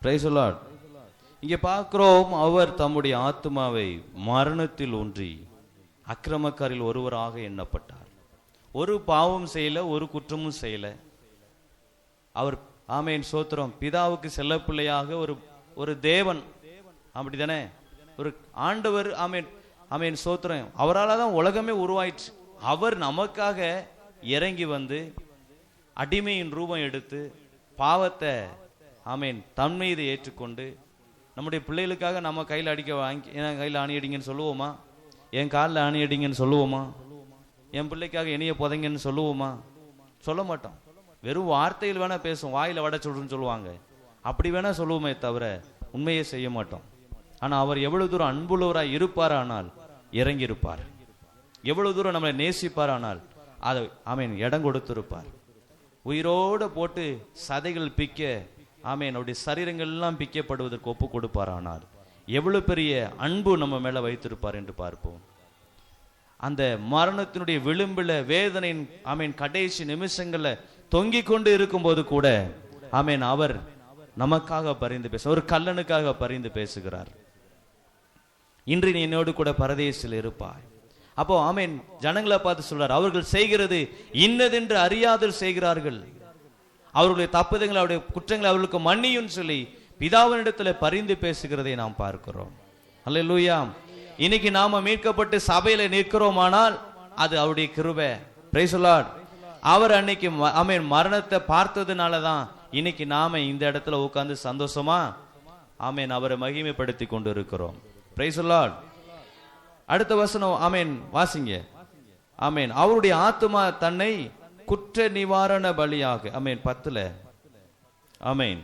Price the Lord. இங்கே பார்க்கிறோம், அவர் தம்முடைய ஆத்துமாவை மரணத்தில் ஊன்றி அக்கிரமக்காரில் ஒருவராக எண்ணப்பட்டார். ஒரு பாவம் செய்யல, ஒரு குற்றமும் செய்யல. அவர், ஆமேன், சோத்திரம், பிதாவுக்கு செல்ல பிள்ளையாக ஒரு தேவன், அப்படித்தானே, ஒரு ஆண்டவர். ஆமேன், ஆமேன், சோத்திரம். அவரால் தான் உலகமே உருவாயிற்று. அவர் நமக்காக இறங்கி வந்து அடிமையின் ரூபம் எடுத்து பாவத்தை, ஆமேன், தன் மீது ஏற்றுக்கொண்டு நம்முடைய பிள்ளைகளுக்காக நம்ம கையில் அடிக்க வாங்கி, என் கையில் ஆணி அடிங்கன்னு சொல்லுவோமா? என் காலில் ஆணி அடிங்கன்னு சொல்லுவோமா? என் பிள்ளைக்காக இனிய புதைங்கன்னு சொல்லுவோமா? சொல்ல மாட்டோம். வெறும் வார்த்தையில் வேணா பேசும், வாயில வட சொல்றன்னு சொல்லுவாங்க, அப்படி வேணா சொல்லுவோமே தவிர உண்மையே செய்ய மாட்டோம். ஆனா அவர் எவ்வளவு தூரம் அன்புள்ளவராய் இருப்பார், ஆனால் இறங்கி இருப்பார். எவ்வளவு தூரம் நம்மளை நேசிப்பார், ஆனால் அதை, ஆமேன், இடம் கொடுத்திருப்பார். உயிரோடு போட்டு சதைகள் பிக்க, ஆமேன், அவருடைய சரீரங்கள் எல்லாம் பிக்கப்படுவதற்கு ஒப்பு கொடுப்பார். ஆனால் எவ்வளவு பெரிய அன்பு நம்ம மேல வைத்திருப்பார் என்று பார்ப்போம். அந்த மரணத்தினுடைய விளிம்பில் வேதனையின், ஆமேன், கடைசி நிமிஷங்கள்ல தொங்கிக் கொண்டு இருக்கும் போது கூட, ஆமேன், அவர் நமக்காக பரிந்து பேச, ஒரு கல்லனுக்காக பரிந்து பேசுகிறார். இன்று நீ என்னோடு கூட பரதேசில் இருப்பாய். அப்போ, ஆமேன், ஜனங்களை பார்த்து சொல்றார், அவர்கள் செய்கிறது இன்னதென்று அறியாதல் செய்கிறார்கள், அவர்களுடைய தப்புதங்களை, அவருடைய குற்றங்களை அவர்களுக்கு மன்னியும் சொல்லி பிதாவினிடத்துல பரிந்து பேசுகிறதை நாம் பார்க்கிறோம். அல்லேலூயா. இன்னைக்கு நாம மீட்கப்பட்டு சபையில நிற்கிறோமானால் அது அவருடைய கிருபை. Price the Lord. அவர் அன்னைக்கு, ஆமென், மரணத்தை பார்த்ததுனாலதான் இன்னைக்கு நாம இந்த இடத்துல உட்கார்ந்து சந்தோஷமா, ஆமென், அவரை மகிமைப்படுத்தி கொண்டு இருக்கிறோம். Price the Lord. அடுத்த வசனம், ஆமென், வாசிங்க. ஆமென். அவருடைய ஆத்துமா தன்னை குற்ற நிவாரண பலியாக, ஆமென், 10ல, ஆமென்,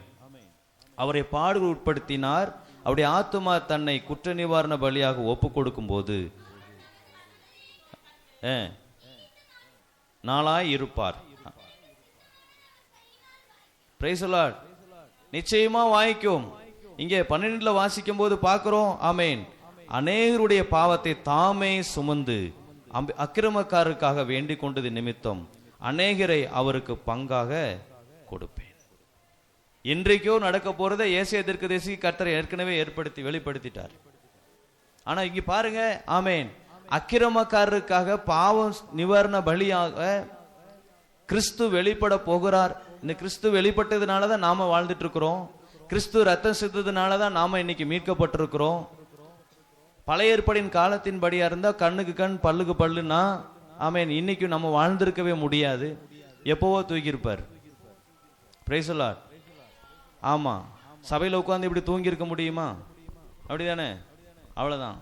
அவரை பாடுகள் உட்படுத்தினார். அவருடைய ஆத்துமா தன்னை குற்ற நிவாரண பலியாக ஒப்பு கொடுக்கும் போது நாளாய் இருப்பார். Price the Lord. நிச்சயமா வாய்க்கும். இங்கே 12ல வாசிக்கும் போது பார்க்கிறோம், ஆமென், அநேகருடைய பாவத்தை தாமே சுமந்து அக்கிரமக்காரருக்காக வேண்டிக் கொண்டது நிமித்தம் அநேகரை அவருக்கு பங்காக கொடுப்பேன். இன்றைக்கோ நடக்க போறதை ஏசாயா தீர்க்கதரிசி கர்த்தர் ஏற்கனவே வெளிப்படுத்திட்டார். ஆனா இங்க பாருங்க, ஆமென், அக்கிரமக்காரருக்காக பாவம் நிவாரண பலியாக கிறிஸ்து வெளிப்பட போகிறார். இந்த கிறிஸ்து வெளிப்பட்டதுனாலதான் நாம வாழ்ந்துட்டு இருக்கிறோம். கிறிஸ்து ரத்தம் சிந்ததுனாலதான் நாம இன்னைக்கு மீட்கப்பட்டிருக்கிறோம். பழைய ஏற்பாடின் காலத்தின்படியா இருந்தா கண்ணுக்கு கண் பல்லுக்கு பல்லுன்னா, ஆமென், இன்னைக்கு நம்ம வாழ்ந்திருக்கவே முடியாது. எப்பவோ தூக்கியிருப்பார். Price the Lord. ஆமா, சபையில உட்கார்ந்து இப்படி தூங்கி இருக்க முடியுமா? அப்படிதானே? அவ்வளவுதான்.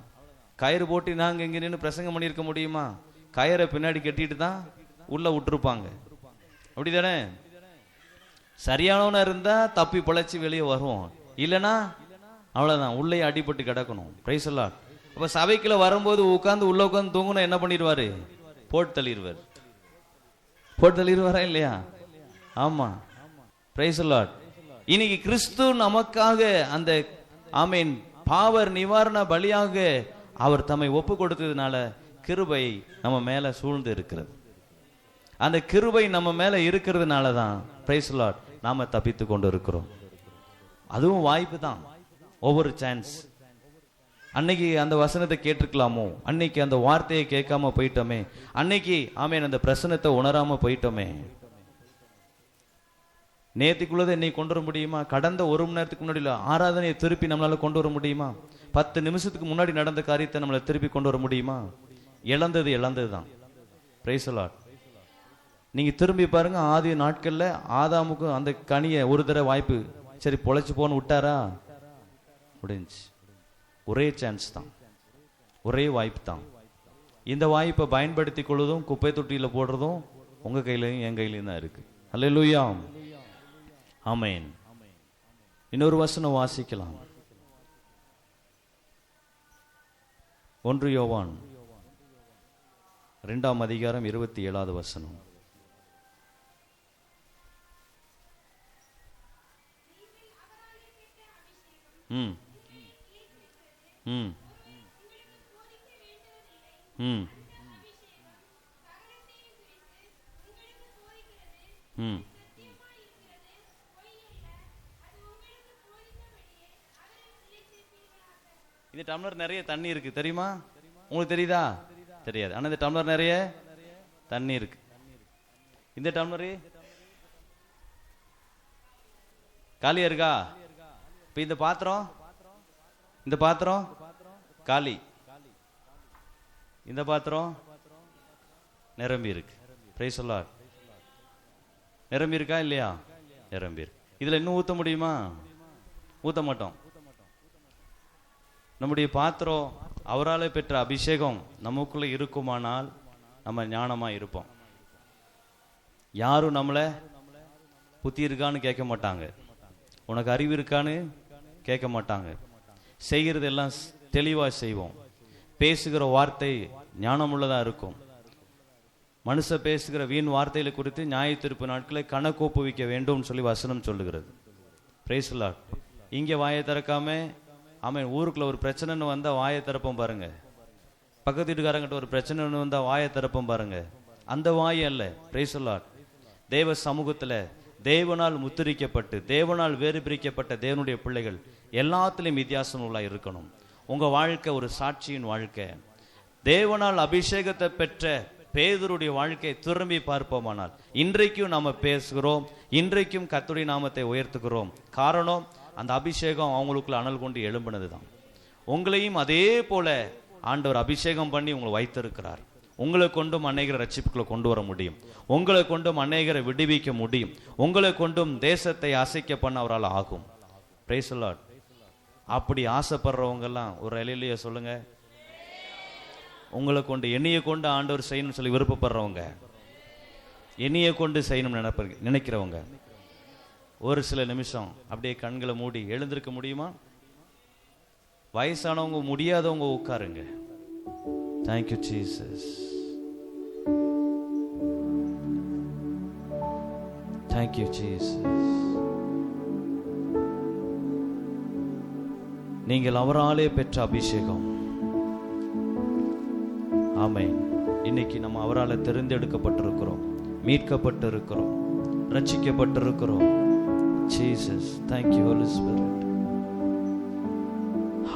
கயிறு போட்டு நாங்க இங்க நின்று பிரசங்கம் பண்ணியிருக்க முடியுமா? கயிறை பின்னாடி கட்டிட்டு தான் உள்ள விட்டுருப்பாங்க. அப்படிதானே? சரியானவனா இருந்தா தப்பி பிழைச்சி வெளியே வருவோம். இல்லைன்னா அவ்வளவுதான், உள்ளே அடிபட்டு கிடக்கணும். Praise the Lord. அப்ப சபைக்குள்ள வரும்போது உட்கார்ந்து உள்ள உட்கார்ந்து தூங்கணும், என்ன பண்ணிடுவாரு? போட்டு தள்ளிடுவார். போட்டு தள்ளிடுவாரா இல்லையா? ஆமா. Price the Lord. இன்னைக்கு கிறிஸ்து நமக்காக அந்த ஆமென் பாவ நிவாரண பலியாக அவர் தம்மை ஒப்பு கொடுத்ததுனால கிருபை நம்ம மேல சூழ்ந்து இருக்கிறது. அந்த கிருபை நம்ம மேல இருக்கிறதுனால தான் பிரைஸ் தி லார்ட் நாம தப்பித்து கொண்டு இருக்கிறோம். அதுவும் வாய்ப்பு தான், ஒவ்வொரு சான்ஸ். அன்னைக்கு அந்த வசனத்தை கேட்டிருக்கலாமோ, அன்னைக்கு அந்த வார்த்தையை கேட்காம போயிட்டோமே, அன்னைக்கு ஆமென் அந்த பிரசனத்தை உணராம போயிட்டோமே. நேற்றுக்குள்ளதை இன்னைக்கு கொண்டு வர முடியுமா? கடந்த ஒரு மணி நேரத்துக்கு முன்னாடி ஆராதனையை திருப்பி நம்மளால கொண்டு வர முடியுமா? 10 நிமிஷத்துக்கு முன்னாடி நடந்த காரியத்தை நம்மளை திருப்பி கொண்டு வர முடியுமா? இழந்தது தான். Price the Lord. நீங்க திரும்பி பாருங்க, ஆதி நாட்கள்ல ஆதாமுக்கும் அந்த கனியை ஒரு தடவை வாய்ப்பு, சரி பொழைச்சு போன்னு விட்டாரா? முடிஞ்சு. ஒரே சான்ஸ் தான், ஒரே வாய்ப்பு தான். இந்த வாய்ப்பை பயன்படுத்தி கொள்வதும் குப்பை தொட்டியில போடுறதும் உங்க கையிலையும் என் கையிலையும் தான் இருக்கு. அல்லேலூயா, ஆமென். இன்னொரு வசனம் வாசிக்கலாம். 1 யோவான் 2ஆம் அதிகாரம் 27வது வசனம். ம் ம் ம் ம் இந்த டம்ளர் நிறைய தண்ணி இருக்கு, தெரியுமா? உங்களுக்கு தெரியுதா? தெரியாது. ஆனா இந்த டம்ளர் நிறைய தண்ணி இருக்கு. இந்த டம்ளரு காலியா இருக்கா? இப்ப இந்த பாத்திரம் காலி, இந்த பாத்திரம் நிரம்பி இருக்கு. Price the Lord. நிரம்பி இருக்கா இல்லையா? நிரம்பி இருக்கு. இதுல இன்னும் ஊத்த முடியுமா? ஊத்த மாட்டோம். நம்முடைய பாத்திரம் அவராலே பெற்ற அபிஷேகம் நமக்குள்ள இருக்குமானால் நம்ம ஞானமா இருப்போம். யாரும் நம்மளை புத்தி இருக்கான்னு கேட்க மாட்டாங்க, உனக்கு அறிவு இருக்கான்னு கேட்க மாட்டாங்க. செய்கிறது எல்லாம் தெளிவா செய்வோம். பேசுகிற வார்த்தை ஞானமுள்ளதா இருக்கும். மனுஷ பேசுகிற வீண் வார்த்தைகளை குறித்து நியாய தீர்ப்பு நாட்களை கணக்கு ஒப்புவிக்க வேண்டும் சொல்லி வசனம் சொல்லுகிறது. Price the Lord. இங்க வாயை திறக்காம ஆமென், ஊருக்குள்ள ஒரு பிரச்சனைன்னு வந்தா வாயை திறப்போம் பாருங்க. பக்கத்து வீட்டுக்காரங்கிட்ட ஒரு பிரச்சனைன்னு வந்தா வாயை திறப்போம் பாருங்க. அந்த வாய் அல்ல. Price the Lord. தேவ சமூகத்துல தேவனால் முத்திரிக்கப்பட்டு தேவனால் வேறு பிரிக்கப்பட்ட தேவனுடைய பிள்ளைகள் எல்லாத்திலையும் வித்தியாசம் உள்ள இருக்கணும். உங்க வாழ்க்கை ஒரு சாட்சியின் வாழ்க்கை. தேவனால் அபிஷேகத்தை பெற்ற பேதுருடைய வாழ்க்கையை திரும்பி பார்ப்போமானால் இன்றைக்கும் நாம பேசுகிறோம், இன்றைக்கும் கர்த்தருடைய நாமத்தை உயர்த்துகிறோம். காரணம், அந்த அபிஷேகம் அவங்களுக்குள்ள அனல் கொண்டு எழும்பினதுதான். உங்களையும் அதே போல ஆண்டவர் அபிஷேகம் பண்ணி உங்களை வைத்திருக்கிறார். உங்களை கொண்டும் அநேகரை ரட்சிப்புக்குள்ள கொண்டு வர முடியும். உங்களை கொண்டும் அநேகரை விடுவிக்க முடியும். உங்களை கொண்டும் தேசத்தை அசைக்க பண்ண அவரால் ஆகும். Price the Lord. அப்படி ஆசைப்படுறவங்க எல்லாம் ஒரு அல்லேலூயா சொல்லுங்க. உங்களை கொண்டு என்னைய கொண்டு ஆண்டவர் செய்யணும்னு சொல்லி விருப்பப்படுறவங்க, என்னைய கொண்டு செய்யணும் நினைக்கிறவங்க ஒரு சில நிமிஷம் அப்படியே கண்களை மூடி எழுந்திருக்க முடியுமா? வயசானவங்க முடியாதவங்க உட்காருங்க. Thank you Jesus. Thank you Jesus. நீங்கள் அவராலே பெற்ற அபிஷேகம். ஆமென். இன்னைக்கு நம்ம அவரால் தெரிந்தெடுக்கப்பட்டிருக்கிறோம், மீட்கப்பட்டிருக்கிறோம், ரட்சிக்கப்பட்டிருக்கிறோம். Jesus, thank you Holy Spirit.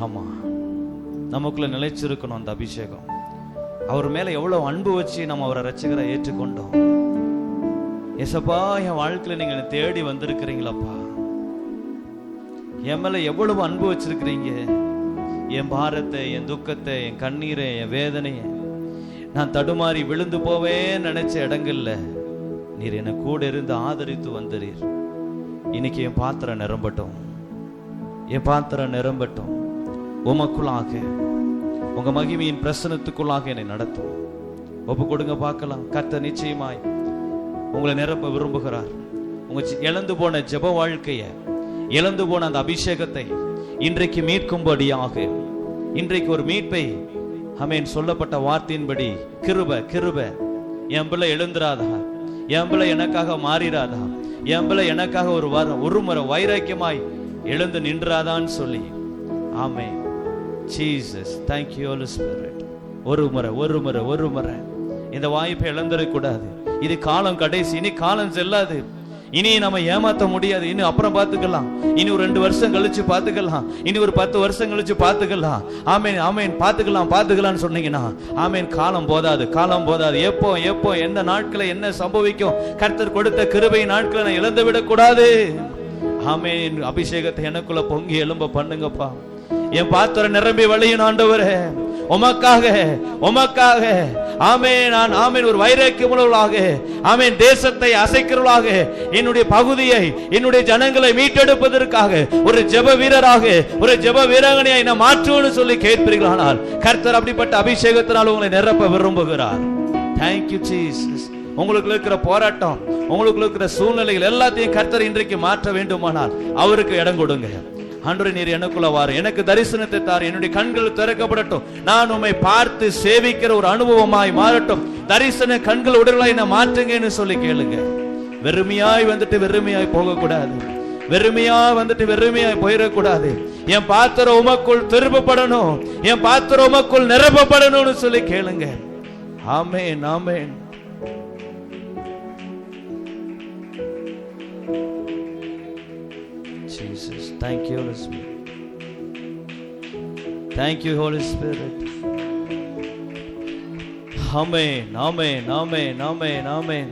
ஆமா, நமக்குள்ள நிலைச்சிருக்கணும் அந்த அபிஷேகம். அவர் மேல எவ்வளவு அன்பு வச்சு நம்ம அவரை ரட்சகரை ஏற்றுக்கொண்டோம். ஏசப்பா, என் வாழ்க்கையில நீங்க தேடி வந்திருக்கிறீங்களப்பா. என் மேல எவ்வளவு அன்பு வச்சிருக்கிறீங்க. என் பாரத்தை, என் துக்கத்தை, என் கண்ணீரை, என் வேதனையை, நான் தடுமாறி விழுந்து போவேன்னு நினைச்ச இடங்கள்ல நீர் என்னை கூட இருந்து ஆதரித்து வந்தீர். இன்னைக்கு என் பாத்திரம் நிரம்பட்டும், என் பாத்திரம் நிரம்பட்டும். உமக்குள்ளாக, உங்க மகிமையின் பிரசனத்துக்குள்ளாக என்னை நடத்தும். ஒப்பு கொடுங்க பார்க்கலாம். கர்த்தர் நிச்சயமாய் உங்களை நிரப்ப விரும்புகிறார். உங்க இழந்து போன ஜெப வாழ்க்கைய, இழந்து போன அந்த அபிஷேகத்தை இன்றைக்கு மீட்கும்படியாக, இன்றைக்கு ஒரு மீட்பை ஆமென் சொல்லப்பட்ட வார்த்தையின்படி கிருபை கிருபை, என் பிள்ளை எழுந்துராதா, என் பிள்ளை எனக்காக மாறிடாதா, என் பிள்ளை எனக்காக ஒரு முறை வைராக்கியமாய் எழுந்து நின்றாதான்னு சொல்லி ஆமென். Jesus, thank you Holy Spirit. ஒரு முறை இந்த வாய்ப்பை இழந்துடக்கூடாது. இது காலம் கடைசி, இனி காலம் செல்லாது, இனி நம்ம ஏமாத்த முடியாது. இனி அப்புறம் பார்த்துக்கலாம், இனி ஒரு 2 வருஷம் கழிச்சு பார்த்துக்கலாம், இனி ஒரு 10 வருஷம் கழிச்சு பார்த்துக்கலாம். ஆமேன் ஆமேன், பார்த்துக்கலாம்னு சொன்னீங்கன்னா ஆமேன், காலம் போதாது. எப்போ எந்த நாட்களை என்ன சம்பவிக்கும், கர்த்தர் கொடுத்த கிருபை நாட்களை நான் இழந்து விடக்கூடாது. ஆமேன், அபிஷேகத்தை எனக்குள்ள பொங்கி எழும்ப பண்ணுங்கப்பா. என் பாத்திரம் நிரம்பி வழியும் ஆண்டவரே, உமக்காக ஆமென். நான் ஆமென் ஒரு வைராக்கியமுள்ளவளாக, ஆமென் தேசத்தை அசைக்கிறவளாக, என்னுடைய பகுதியை என்னுடைய ஜனங்களை மீட்டெடுப்பதற்காக ஒரு ஜெப வீரராக, ஒரு ஜெப வீராங்கனையை நான் மாற்றுவேன்னு சொல்லி கேட்பீர்களானால் கர்த்தர் அப்படிப்பட்ட அபிஷேகத்தினால் உங்களை நிரப்ப விரும்புகிறார். Thank you Jesus. உங்களுக்கு இருக்கிற போராட்டம், உங்களுக்கு இருக்கிற சூழ்நிலைகள் எல்லாத்தையும் கர்த்தர் இன்றைக்கு மாற்ற வேண்டுமானால் அவருக்கு இடம் கொடுங்க. ஆண்டவரே, நீர் எனக்குள்ள வாரு, எனக்கு தரிசனத்தை தாரு, என்னுடைய கண்கள் திறக்கப்படட்டும், நான் உம்மை பார்த்து சேவிக்கிற ஒரு அனுபவமாய் மாறட்டும், தரிசன கண்கள் உடலாய் என்ன மாற்றுங்கன்னு சொல்லி கேளுங்க. வெறுமையாய் வந்துட்டு வெறுமையாய் போகக்கூடாது, வெறுமையாய் போயிடக்கூடாது. என் பாத்திரம் உமக்குள் திருப்பப்படணும், என் பாத்திரம் உமக்குள் நிரப்பப்படணும்னு சொல்லி கேளுங்க. ஆமென் ஆமென். Jesus, thank you Holy Spirit. Thank you Holy Spirit. Amen, amen, amen, amen, amen.